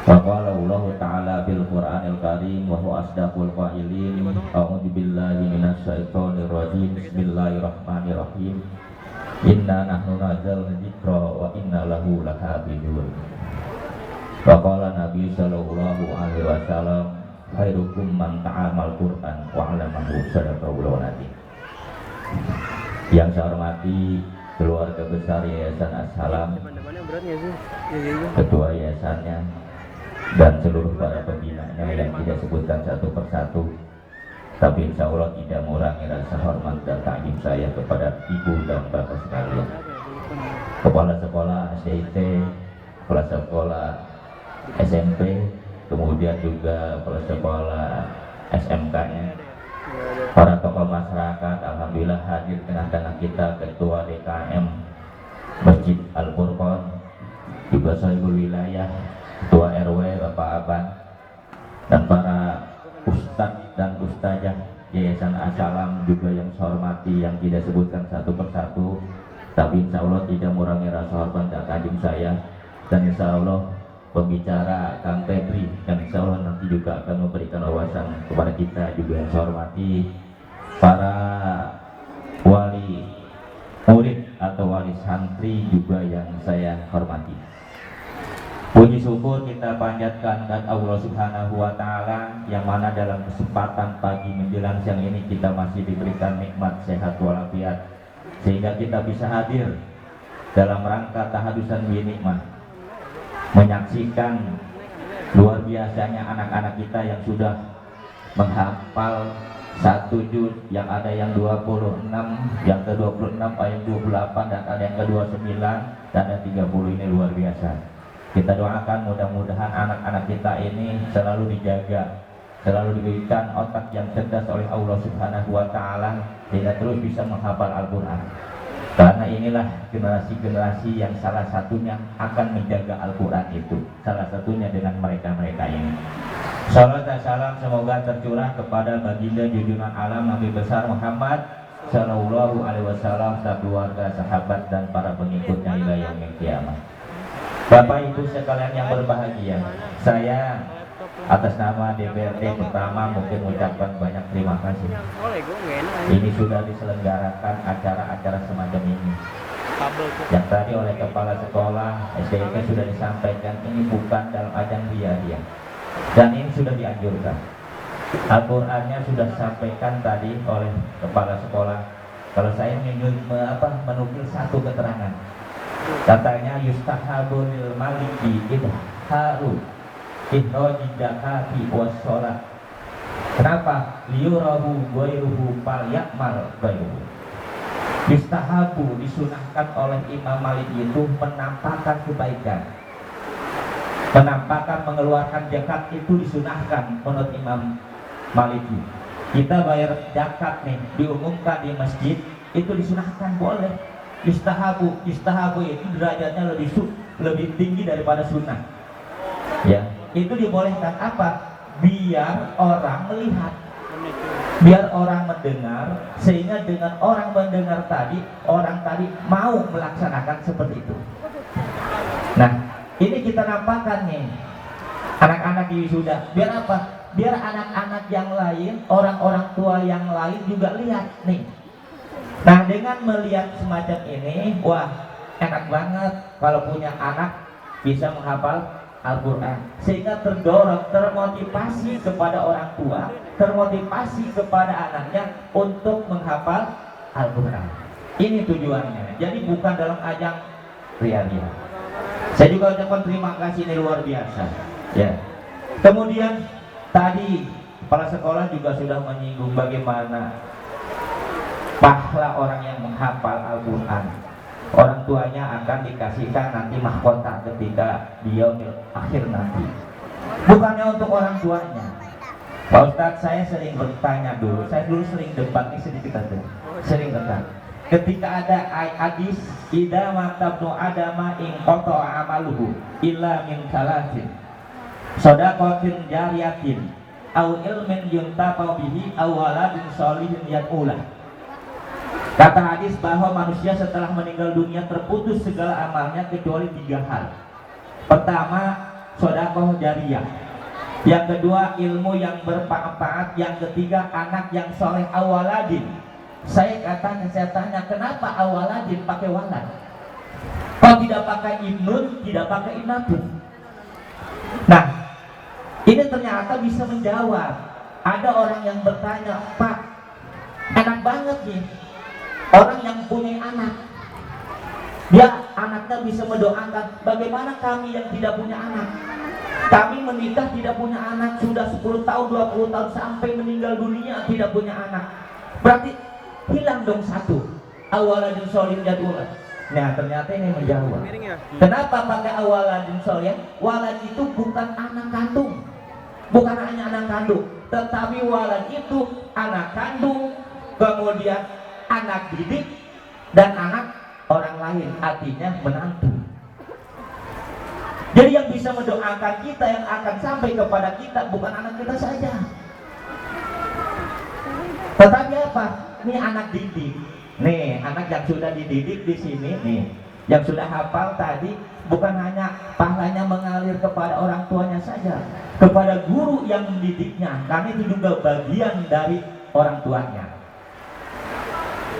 Faqala Allah ta'ala bil Qur'anil Karim wa huwa asdaqul qailin. A'udzu billahi minasy syaithanir rajim. Bismillahirrahmanirrahim. Inna nahnu nazzalna dzikra wa inna lahu lahafizun. Wa qala Nabi sallallahu alaihi wasallam, khairukum man ta'amal Qur'an wa 'allamahu. Sadaqallahu nabi. Yang saya hormati keluarga besar Yayasan As-Salam, ketua yayasannya dan seluruh para pembinanya yang tidak sebutkan satu persatu, tapi insya Allah tidak mengurangi rasa hormat dan takdim saya kepada ibu dan bapak sekalian, kepala sekolah SDIT, kepala sekolah SMP, kemudian juga kepala sekolah SMK-nya, para tokoh masyarakat. Alhamdulillah hadir tengah-tengah kita ketua DKM Masjid Al-Furqon, juga Sohibul Wilayah, ketua RW Bapak Aban, dan para ustadz dan ustazah Yayasan As-Salam juga yang saya hormati, yang tidak sebutkan satu persatu, tapi insya Allah tidak mengurangi rasa hormat dan takdim saya. Dan insya Allah pembicara Kang Febri, dan insya Allah nanti juga akan memberikan wawasan kepada kita juga yang saya hormati, para wali murid atau wali santri juga yang saya hormati. Puji syukur kita panjatkan dan Allah Subhanahu wa Ta'ala, yang mana dalam kesempatan pagi menjelang siang ini kita masih diberikan nikmat sehat walafiat, sehingga kita bisa hadir dalam rangka tahadusan bi nikmat, menyaksikan luar biasanya anak-anak kita yang sudah menghafal satu juz, yang ada yang 26, yang ke-26, ayat 28, dan ada yang ke-29, dan ada 30. Ini luar biasa. Kita doakan mudah-mudahan anak-anak kita ini selalu dijaga, selalu diberikan otak yang cerdas oleh Allah Subhanahu wa Ta'ala, sehingga terus bisa menghafal Al-Quran. Karena inilah generasi-generasi yang salah satunya akan menjaga Al-Quran itu, salah satunya dengan mereka-mereka ini. Salam dan salam semoga tercurah kepada baginda junjungan alam Nabi besar Muhammad Sallallahu Alaihi Wasallam, keluarga, sahabat, dan para pengikutnya hingga yaumil qiyamah. Bapak Ibu sekalian yang berbahagia, saya atas nama DPRD pertama mungkin mengucapkan banyak terima kasih. Ini sudah diselenggarakan acara-acara semacam ini. Yang tadi oleh kepala sekolah SDIP sudah disampaikan, ini bukan dalam ajang dia, dan ini sudah dianjurkan. Al-Qur'annya sudah disampaikan tadi oleh kepala sekolah. Kalau saya menukil satu keterangan, katanya yustahabul maliki idharu ihroji zakati wassalat. Kenapa? Liyurahu ghairuhu falyakmal ghairuhu. Yustahabu, disunahkan oleh Imam Malik itu menampakkan kebaikan, menampakkan mengeluarkan zakat itu disunahkan menurut Imam Maliki. Kita bayar zakat nih, diumumkan di masjid, itu disunahkan, boleh. Yustahabu itu derajatnya lebih tinggi daripada sunnah. Ya, itu dibolehkan apa? Biar orang melihat, biar orang mendengar, sehingga dengan orang mendengar tadi, orang tadi mau melaksanakan seperti itu. Nah, ini kita nampakkan nih, anak-anak di wisuda, biar apa? Biar anak-anak yang lain, orang-orang tua yang lain juga lihat nih. Nah, dengan melihat semacam ini, wah, enak banget kalau punya anak bisa menghafal Al-Quran, sehingga terdorong, termotivasi kepada orang tua, termotivasi kepada anaknya untuk menghafal Al-Quran. Ini tujuannya. Jadi bukan dalam ajang ria-ria. Saya juga ucapkan terima kasih, ini luar biasa. Ya. Kemudian tadi kepala sekolah juga sudah menyinggung bagaimana pahala orang yang menghafal Al-Quran. Orang tuanya akan dikasihkan nanti mahkota ketika dia akhir nanti. Bukannya untuk orang tuanya. Pak Ustadz, saya sering bertanya dulu. Saya dulu sering debat nih sedikit aja. Sering debat. Ketika ada hadis idza matabnu adama in qata'a amaluhu illa min salasin. Shadaqatin jariyatin au ilmin yuntafa'u bihi aw waladin sholihin yad'ulah. Kata hadis bahwa manusia setelah meninggal dunia terputus segala amalnya kecuali 3 hal. Pertama, sedekah jariyah. Yang kedua, ilmu yang bermanfaat. Yang ketiga, anak yang soleh, awaladin. Saya tanya, kenapa awaladin pakai walad? Kok tidak pakai ibnun, tidak pakai inatun? Nah, ini ternyata bisa menjawab. Ada orang yang bertanya, Pak, enak banget nih, orang yang punya anak, dia anaknya bisa mendoakan. Bagaimana kami yang tidak punya anak? Kami menikah tidak punya anak, sudah 10 tahun, 20 tahun, sampai meninggal dunia tidak punya anak. Berarti hilang dong satu, awaladin sholihin yad'ulah. Nah, ternyata ini menjawab. Kenapa pakai awaladin sholihin? Walad itu bukan anak kandung, bukan hanya anak kandung, tetapi walad itu anak kandung, kemudian anak didik, dan anak orang lain, artinya menantu. Jadi yang bisa mendoakan kita, yang akan sampai kepada kita, bukan anak kita saja, tetapi apa? Ini anak didik. Nih, anak yang sudah dididik di sini nih, yang sudah hafal tadi, bukan hanya pahalanya mengalir kepada orang tuanya saja, kepada guru yang mendidiknya, karena itu juga bagian dari orang tuanya.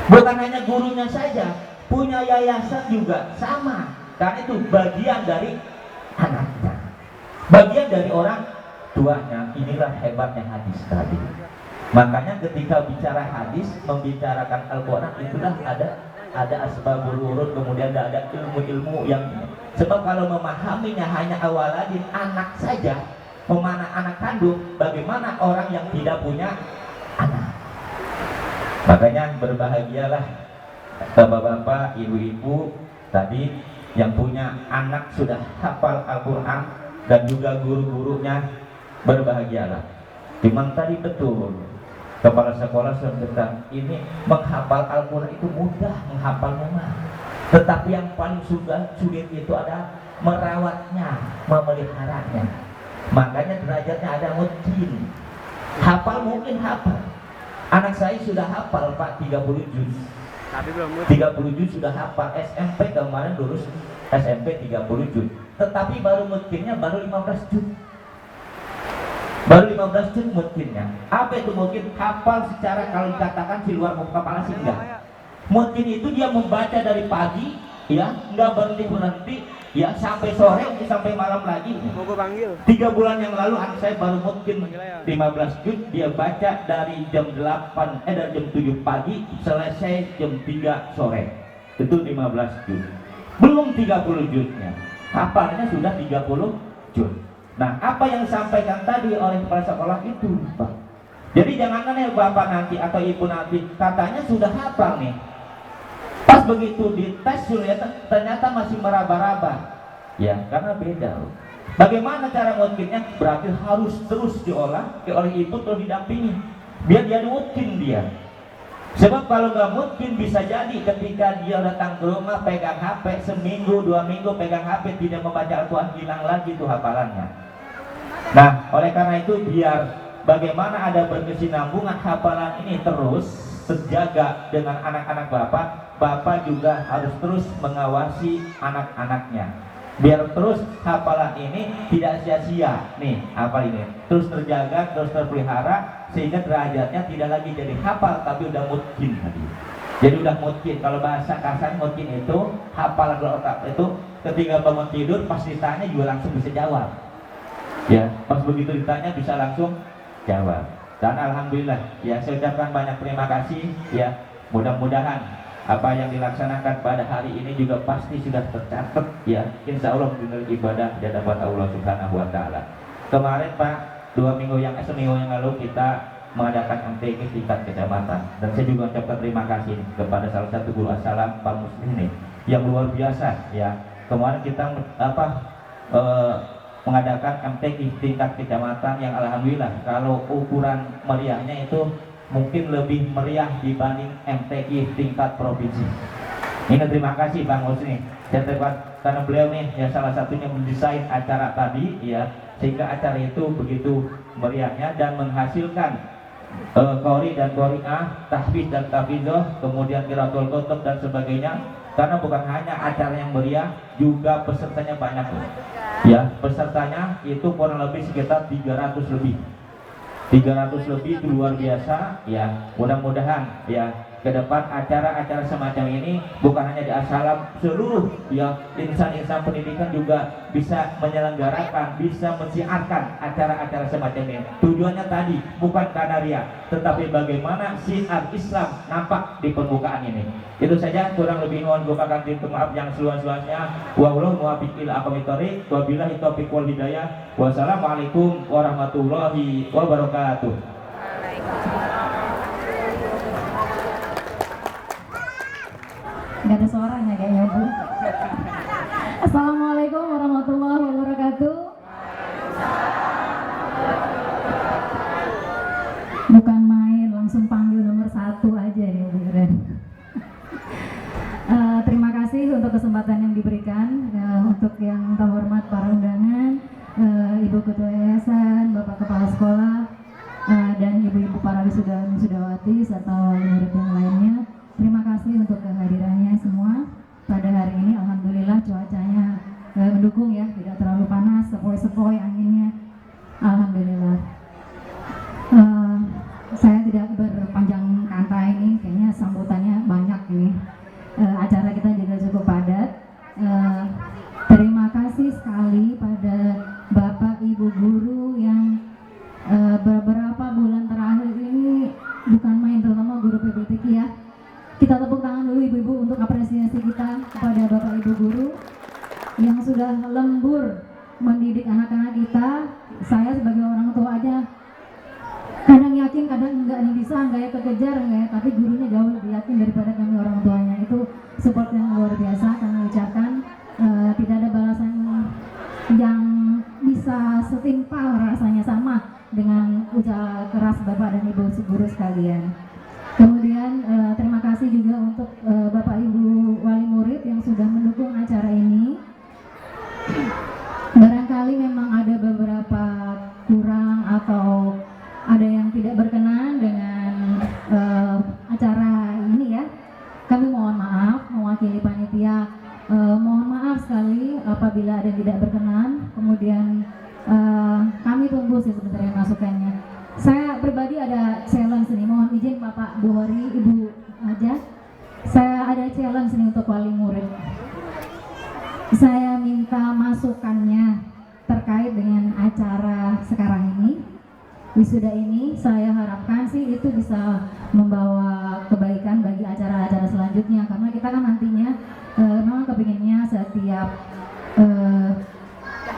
Bukan hanya gurunya saja, punya yayasan juga sama, karena itu bagian dari anaknya, bagian dari orang tuanya. Inilah hebatnya hadis tadi. Makanya ketika bicara hadis, membicarakan Al-Quran, itulah ada asbabul wurud, kemudian ada ilmu-ilmu yang ini. Sebab kalau memahaminya hanya awaladin, anak saja, memana anak kandung, bagaimana orang yang tidak punya anak? Makanya berbahagialah bapak-bapak, ibu-ibu tadi yang punya anak sudah hafal Al-Quran, dan juga guru-gurunya, berbahagialah. Cuman tadi betul kepala sekolah sebutkan, ini menghafal Al-Quran itu mudah, menghafalnya mah. Tetapi yang paling sulit itu ada merawatnya, memeliharanya. Makanya derajatnya ada mungkin. Hafal mungkin hafal. Anak saya sudah hafal Pak 30 juz. 30 juz sudah hafal. SMP kemarin lulus SMP 30 juz. Tetapi baru mungkinnya baru 15 juz. Baru 15 juz mungkinnya. Apa itu mungkin? Hafal secara kalau dikatakan di luar kepala sih enggak. Mungkin itu dia membaca dari pagi, ya, nggak berhenti, ya, sampai sore, sampai malam lagi. Mau gue panggil. 3 bulan yang lalu anak saya baru mungkin 15 juz, dia baca dari jam 8, dari jam 7 pagi, selesai jam 3 sore. Itu 15 juz. Belum 30 juznya. Hafalnya sudah 30 juz. Nah, apa yang disampaikan tadi oleh kepala sekolah itu, Pak. Jadi jangankan ya bapak nanti atau ibu nanti katanya sudah hafal nih. Pas begitu dites ternyata masih meraba-raba. Ya, karena beda loh. Bagaimana cara mungkinnya? Berarti harus terus diolah oleh ibu terus didampingi. Biar dia mungkin dia. Sebab kalau nggak mungkin bisa jadi ketika dia datang ke rumah pegang HP seminggu 2 minggu pegang HP tidak membaca Al-Quran, hilang lagi tuh hafalannya. Nah, oleh karena itu biar bagaimana ada berkesinambungan hafalan ini terus terjaga dengan anak-anak bapak juga harus terus mengawasi anak-anaknya. Biar terus hafalan ini tidak sia-sia nih, hafal ini terus terjaga, terus terpelihara sehingga derajatnya tidak lagi jadi hafal tapi udah mungkin tadi. Jadi udah mungkin, kalau bahasa kasar mungkin itu hafalan dalam otak itu ketika bangun tidur pas ditanya juga langsung bisa jawab. Ya, pas begitu ditanya bisa langsung jawab. Dan alhamdulillah, ya saya ucapkan banyak terima kasih. Ya, mudah-mudahan apa yang dilaksanakan pada hari ini juga pasti sudah tercatat. Ya, insya Allah benar ibadah di hadapan Allah Subhanahu Wa Taala. Kemarin Pak, seminggu yang lalu kita mengadakan MTQ tingkat kecamatan. Dan saya juga ucapkan terima kasih kepada salah satu guru assalam Pak Muslim ini yang luar biasa. Ya, kemarin kita mengadakan MTQ tingkat kecamatan yang alhamdulillah kalau ukuran meriahnya itu mungkin lebih meriah dibanding MTQ tingkat provinsi. Ini terima kasih Bang Husni karena beliau nih ya salah satunya mendesain acara tadi ya sehingga acara itu begitu meriahnya dan menghasilkan qori dan qori'ah, tahfiz dan tahfizoh, kemudian qiraatul kutub dan sebagainya. Karena bukan hanya acara yang meriah, juga pesertanya banyak loh. Ya, pesertanya itu kurang lebih sekitar 300 lebih. 300 lebih itu luar biasa. Ya, mudah-mudahan ya ke depan acara-acara semacam ini bukan hanya di Assalam, seluruh ya insan-insan pendidikan juga bisa menyelenggarakan, bisa mensiarkan acara-acara semacam ini. Tujuannya tadi bukan karena ria, tetapi bagaimana syiar Islam nampak di permukaan ini. Itu saja, kurang lebih mohon bukakan pintu maaf yang seluas-luasnya. Wallahu muwaffiq ila aqwamit thoriq, wabillahi taufiq wal hidayah. Wassalamualaikum warahmatullahi wabarakatuh. Gak ada suaranya kayaknya Bu. Assalamualaikum warahmatullahi wabarakatuh. Bukan main, langsung panggil nomor 1 aja nih Bu Keren. Terima kasih untuk kesempatan yang diberikan untuk yang terhormat para undangan, Ibu Ketua Yayasan, Bapak Kepala Sekolah, dan ibu-ibu para wisudawati serta murid yang lainnya. Terima kasih untuk kehadirannya semua pada hari ini. Alhamdulillah cuacanya mendukung ya, tidak terlalu panas, sepoi-sepoi anginnya. Alhamdulillah. Saya tidak berpanjang kata ini, kayaknya sambutannya banyak ini. Acara kita juga cukup padat. Terima kasih sekali pada Bapak Ibu guru yang beberapa bulan terakhir ini bukan main, terutama guru PBTQ ya. Kita tepuk tangan dulu ibu-ibu untuk apresiasi kita kepada Bapak Ibu guru yang sudah lembur mendidik anak-anak kita. Saya sebagai orang tua aja kadang yakin, kadang enggak nih bisa, enggak ya kekejar, enggak ya, tapi gurunya jauh lebih yakin daripada kami orang tuanya. Itu support yang luar biasa kami ucapkan. Tidak ada balasan yang bisa setimpal rasanya sama dengan usaha keras Bapak dan Ibu guru sekalian. Kemudian terima kasih juga untuk Bapak Ibu wali murid yang sudah mendukung acara ini. Barangkali memang ada beberapa kurang atau ada yang tidak berkenan dengan acara ini ya. Kami mohon maaf mewakili panitia, mohon maaf sekali apabila ada yang tidak berkenan. Kemudian kami tunggu sih sebenarnya masukan Bu Hori, Ibu Aja, saya ada challenge nih untuk wali murid. Saya minta masukannya terkait dengan acara sekarang ini, wisuda ini. Saya harapkan sih itu bisa membawa kebaikan bagi acara-acara selanjutnya, karena kita kan nantinya memang kepinginnya setiap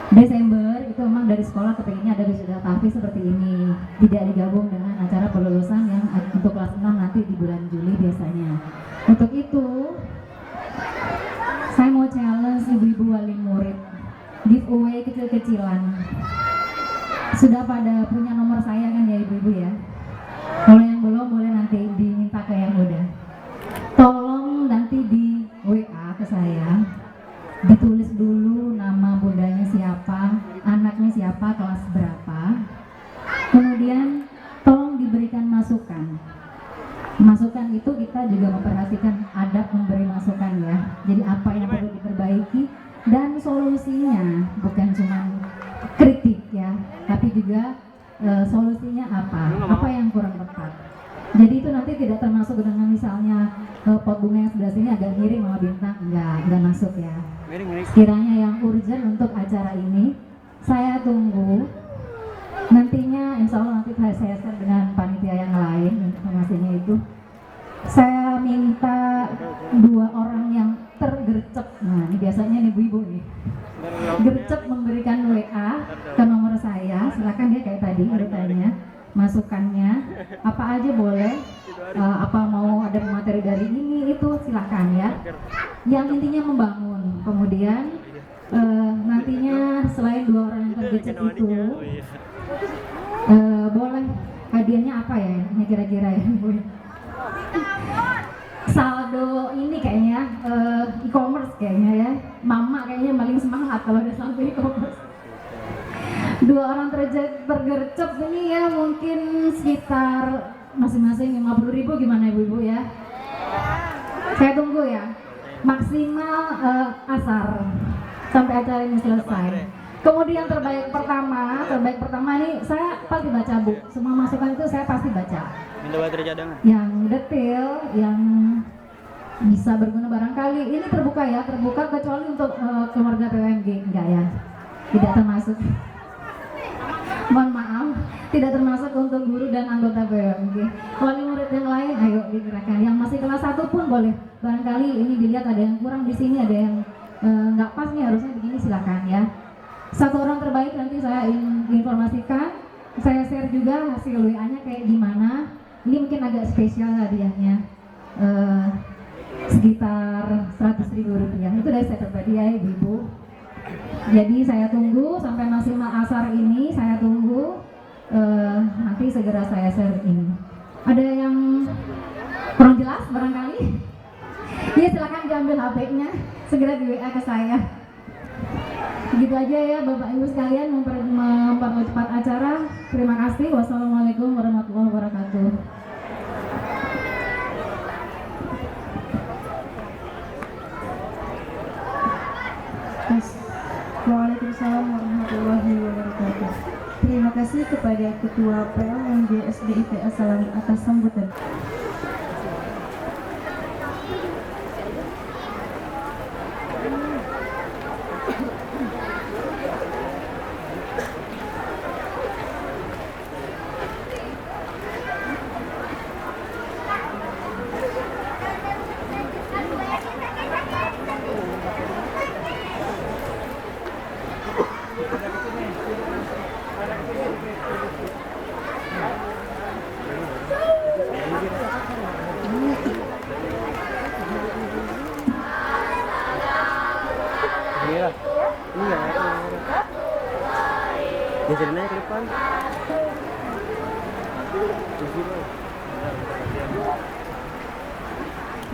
Desember itu memang dari sekolah kepinginnya ada wisuda tahfiz seperti ini, tidak digabung dengan acara pelulusan yang untuk kelas 6 nanti di bulan Juli biasanya. Untuk itu saya mau challenge ibu-ibu wali murid, giveaway kecil-kecilan. Sudah pada punya nomor saya kan ya ibu-ibu ya? Kalau yang belum boleh nanti diminta ke yang udah. Tolong nanti di WA ke saya, ditulis dulu nama bundanya siapa, anaknya siapa, kelas berapa. Kemudian tolong diberikan masukan. Masukan itu kita juga memperhatikan adab memberi masukan ya. Jadi apa yang perlu diperbaiki dan solusinya, bukan cuma kritik ya, tapi juga solusinya apa yang kurang tepat. Jadi itu nanti tidak termasuk dengan misalnya pot bunga yang sebelah sini agak miring sama bintang, enggak masuk ya. Sekiranya yang urgent untuk acara ini, saya tunggu. Nantinya insya Allah nanti saya share dengan panitia yang lain informasinya itu. Saya minta 2 orang yang tergercep. Nah ini biasanya nih ibu-ibu nih, gercep memberikan WA ke nomor saya. Silakan ya kayak tadi urutannya, masukannya apa aja boleh, apa mau ada materi dari ini itu silakan ya, yang intinya membangun. Kemudian nantinya selain 2 orang yang tergercep itu boleh hadiahnya apa ya kira-kira ya saldo ini kayaknya e-commerce kayaknya ya, mama kayaknya paling semangat kalau ada saldo e-commerce. 2 orang tergercep ini ya mungkin sekitar masing-masing 50.000 gimana ibu-ibu ya? Saya tunggu ya, maksimal asar sampai acara ini selesai. Kemudian terbaik pertama nih saya pasti baca Bu, semua masukan itu saya pasti baca. Minta baterai cadangan. Yang detail, yang bisa berguna barangkali ini terbuka kecuali untuk keluarga PWMG enggak ya? Tidak termasuk. Mohon maaf, tidak termasuk untuk guru dan anggota PWMG. Wali murid yang lain ayo digerakkan. Yang masih kelas 1 pun boleh. Barangkali ini dilihat ada yang kurang di sini, ada yang nggak pas nih harusnya begini, silakan ya. 1 orang terbaik nanti saya informasikan, saya share juga hasil WA-nya kayak gimana. Ini mungkin agak spesial hadiahnya, sekitar 100.000 rupiah. Itu dari saya pribadi ya ibu-ibu. Jadi saya tunggu sampai maksimal asar ini, saya tunggu nanti segera saya share ini. Ada yang kurang jelas barangkali? Ya silakan diambil HP-nya, segera di WA ke saya. Begitu aja ya Bapak Ibu sekalian mempercepat acara. Terima kasih. Wassalamualaikum warahmatullahi wabarakatuh. Waalaikumsalam warahmatullahi wabarakatuh. Terima kasih kepada Ketua PLMG SDIT Salam atas sambutan. Geserin aja ke depan.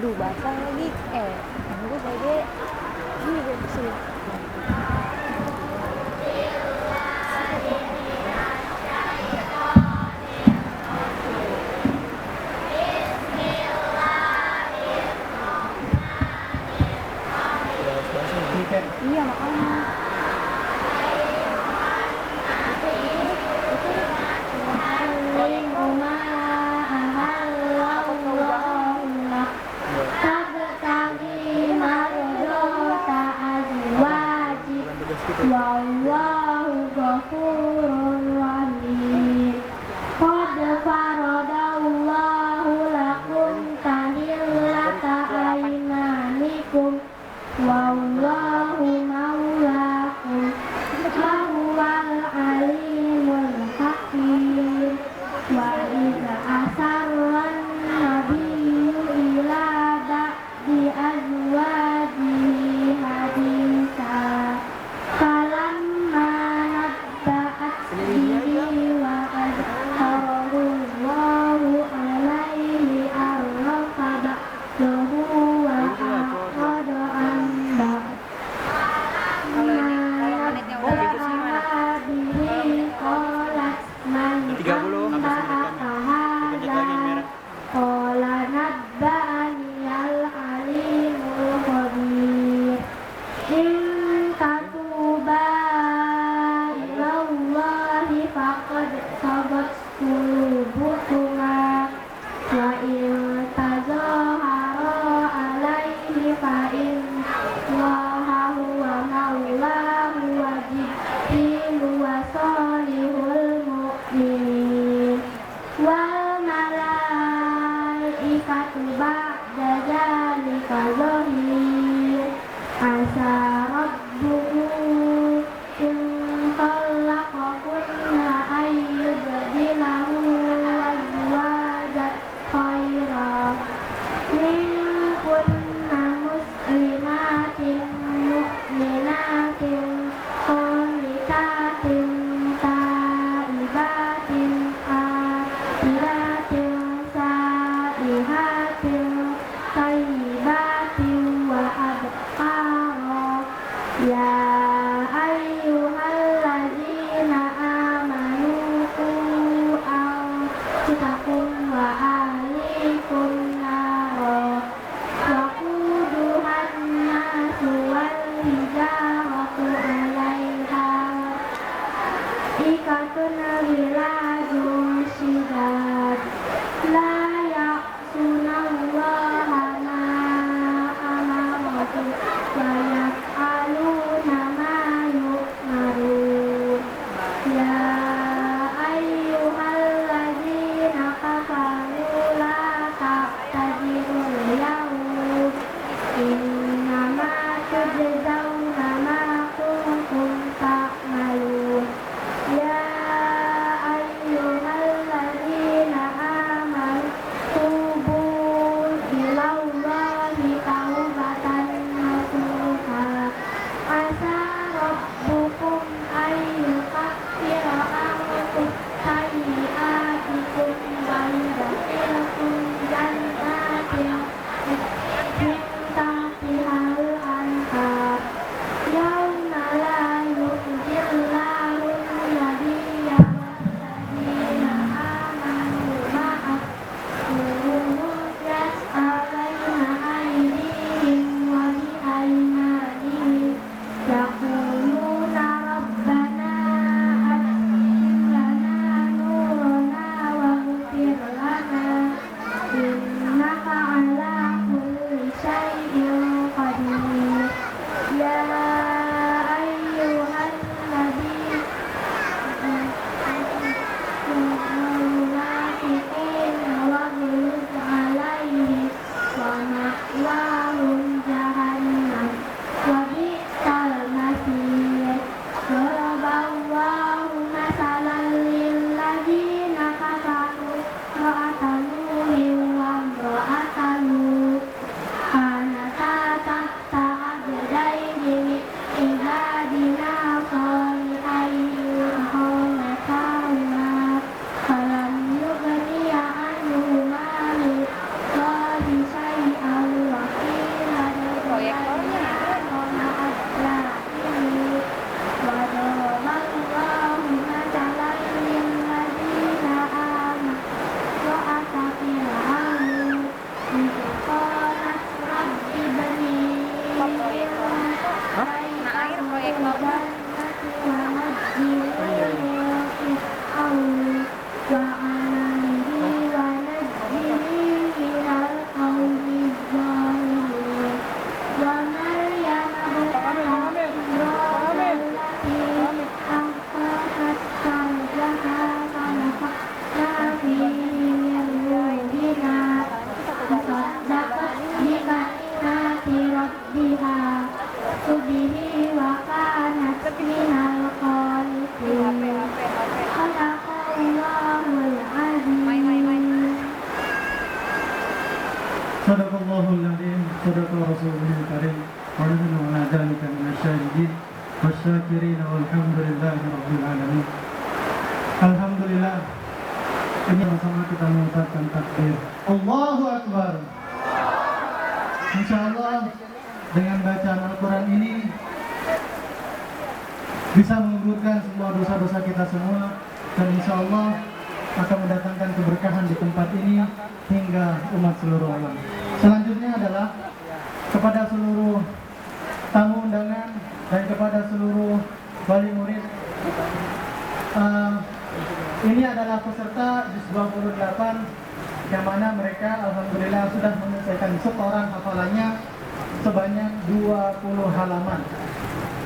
Duh basah lagi. Gue bede. Ini gue kesini. Iya makanya. malaikatun ghiladun syidad la ya'sunallaha ma amarahum wa yaf'aluna ma yu'marun. Ya ayyuhalladzina kafaru la ta'tadirul yawm innama tujzauna ma kuntum ta'malun. Ya ayyuhalladzina amanu tubu ilallahi taubatan nasuha asa rabbukum ayyukaffira ankum sayyi'atikum wa yudkhilakum jannatin min tahtihal anhar yawma la yukhzillahu an-nabiyya walladzina amanu ma'ah nuruhum yas'aluna aydihim wa bi'aymanihim yaquluna rabbana atmim lana nurana waghfir lana innaka ala kulli syai'in qadir. Ya ayyuhan nabi munafiqina waghluz alaihim wa ma'wahum jahannam wa bi'sal masir. Daraballahu masalan lilladzina kafaru imra'ata Nuhin wa imra'ata Lut kanata tahta abdaini min ibadina salihayni khanatahuma falam yughniya anhuma min Allahi syai'an wa qila idkhulaa adlaini wa daraballahu masalan lilladzina amanu imra'ata Fir'aun idh qalat rabbi ibni Subhi wa kanat minal qanitin. Sadaqallahul azim. Sadaqallahul azim. Sadaqa Rasulul Karim. Wa nahnu ala dzalika minasyahidin wasyakirin walhamdulillahi rabbil alamin. Alhamdulillah. Ini sama-sama kita mengucapkan takbir. Allahu Akbar. Insyaallah dengan bacaan Al-Quran ini bisa menggugurkan semua dosa-dosa kita semua, dan insya Allah akan mendatangkan keberkahan di tempat ini hingga umat seluruh alam. Selanjutnya adalah kepada seluruh tamu undangan dan kepada seluruh wali murid, ini adalah peserta juz 28 yang mana mereka alhamdulillah sudah menyelesaikan setoran hafalannya sebanyak 20 halaman,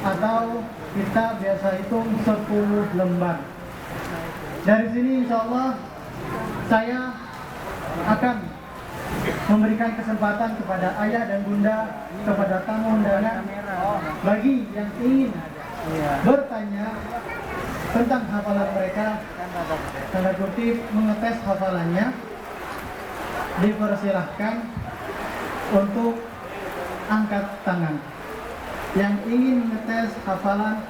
atau kita biasa hitung 10 lembar. Dari sini insya Allah saya akan memberikan kesempatan kepada ayah dan bunda, kepada tamu undangan, bagi yang ingin bertanya tentang hafalan mereka, tanda kutip mengetes hafalannya, dipersilahkan untuk angkat tangan. Yang ingin mengetes hafalan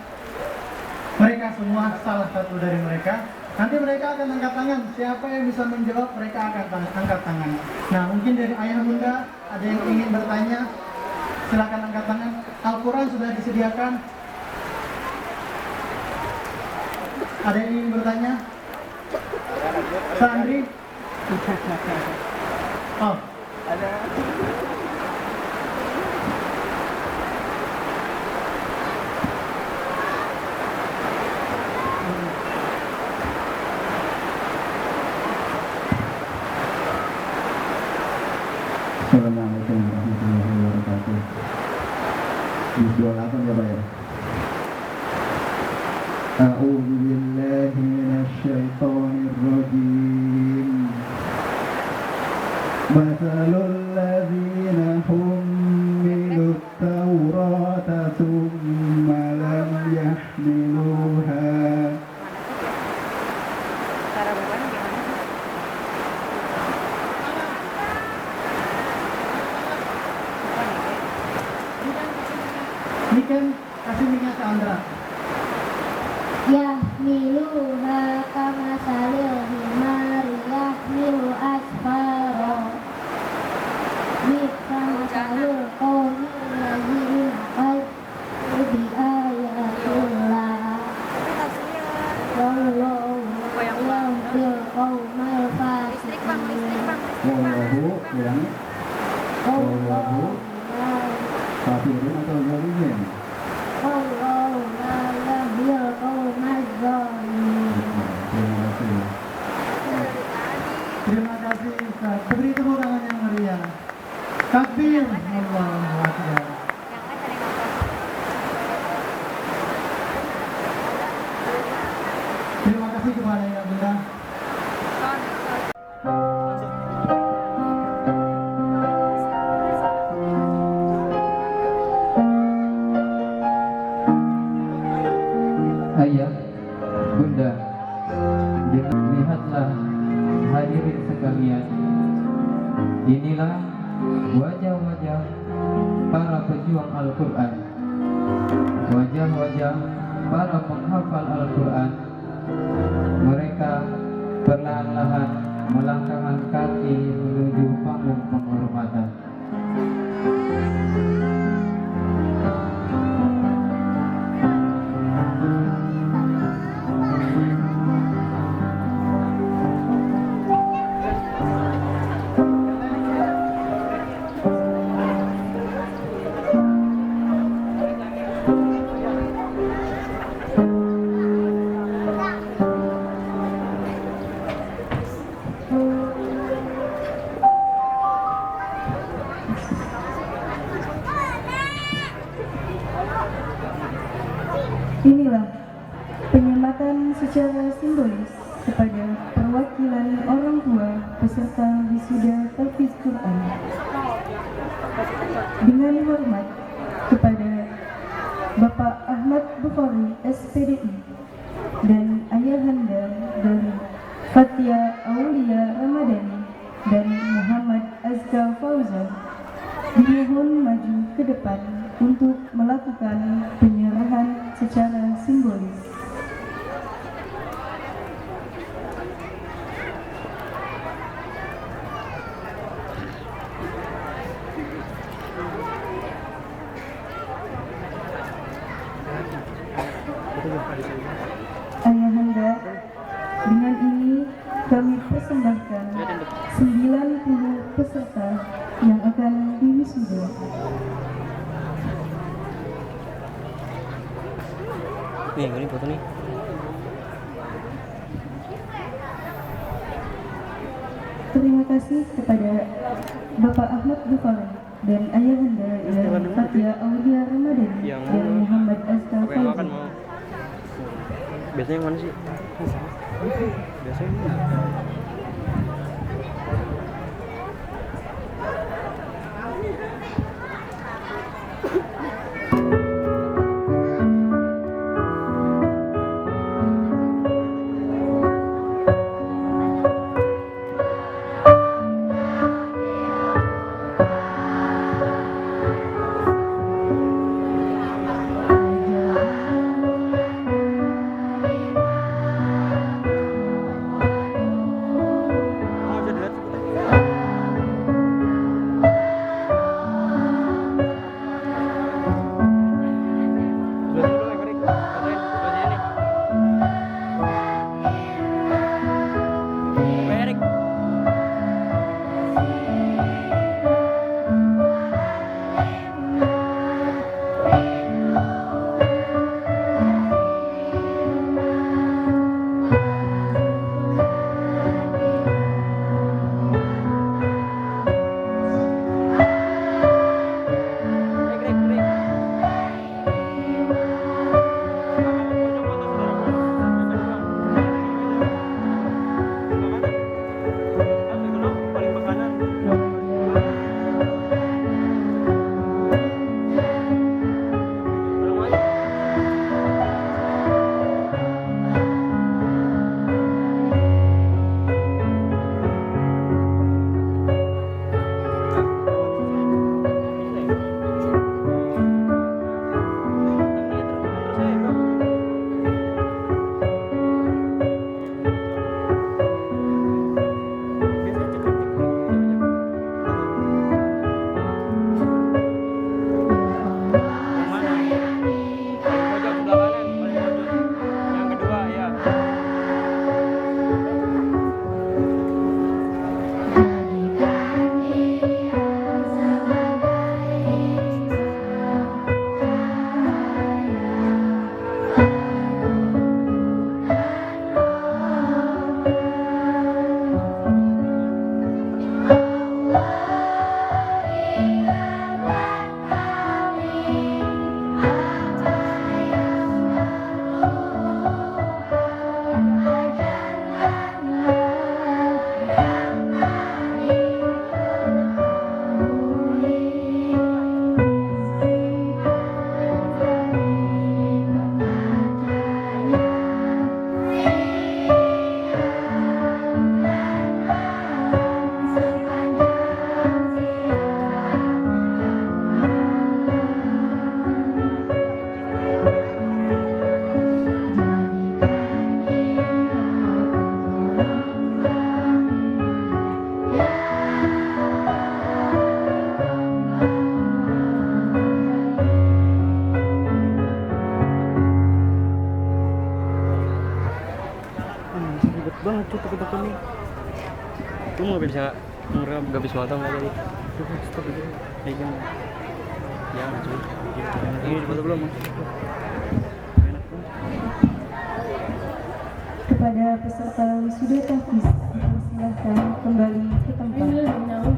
mereka semua, salah satu dari mereka, nanti mereka akan angkat tangan. Siapa yang bisa menjawab, mereka akan angkat tangan. Nah, mungkin dari ayah bunda ada yang ingin bertanya, silakan angkat tangan. Al-Quran sudah disediakan. Ada yang ingin bertanya? Sandri? Oh, ada. 28 ya Pak ya. A'udzu billahi minasyaitonir rajim. Mathalul ladzina hummilut Taurata tsumma lam yahmiluha. Cara bawaan gimana? Ini kan kasih minyak ke Andra. Yahmiluha kama salil himari yahmilu asfara Mithama salil qawmi lazim qad bi ayatullah Wallahu yahmil qawmal fasiqin Wallahu bilang Wallahu kafirin atau zalimin. Wallahu la yahmil qawmal zalimin. Terima kasih Ustaz. Beri tepuk tangan yang meriah. Takbir. Allahu Akbar. Terima kasih kepada Yang Bunda. Ayah, Bunda, lihatlah hadirin sekalian. Inilah wajah-wajah para pejuang Al-Quran, wajah-wajah para penghafal Al-Quran. Mereka perlahan-lahan melangkahkan kaki menuju panggung penghormatan. Inilah penyematan secara simbolis kepada perwakilan orang tua peserta wisuda Tahfiz Quran. Dengan hormat kepada Bapak Ahmad Bukhari SPDI dan Ayahanda dari Fathia Aulia Ramadhani dan Muhammad Azka Fauzan, dimohon maju ke depan untuk melakukan penyerahan secara simbolis. Ayahanda, dengan ini kami persembahkan 90 peserta yang akan diwisuda. Nih, ini foto nih. Terima kasih kepada Bapak Ahmad Bukhari dan Ayahanda yang Fathia Aulia Ramadhani dan Muhammad Azka Fauzan. Biasanya yang mana sih? Biasanya yang mana? banget cuy takut nih. Lu mau bisa ngerekam gak bisa mata nggak tadi? Stop aja. Kayak gini. Jangan cuy. Ini foto belum? Enak tuh. Kepada peserta wisuda tahfiz, silahkan kembali ke tempat.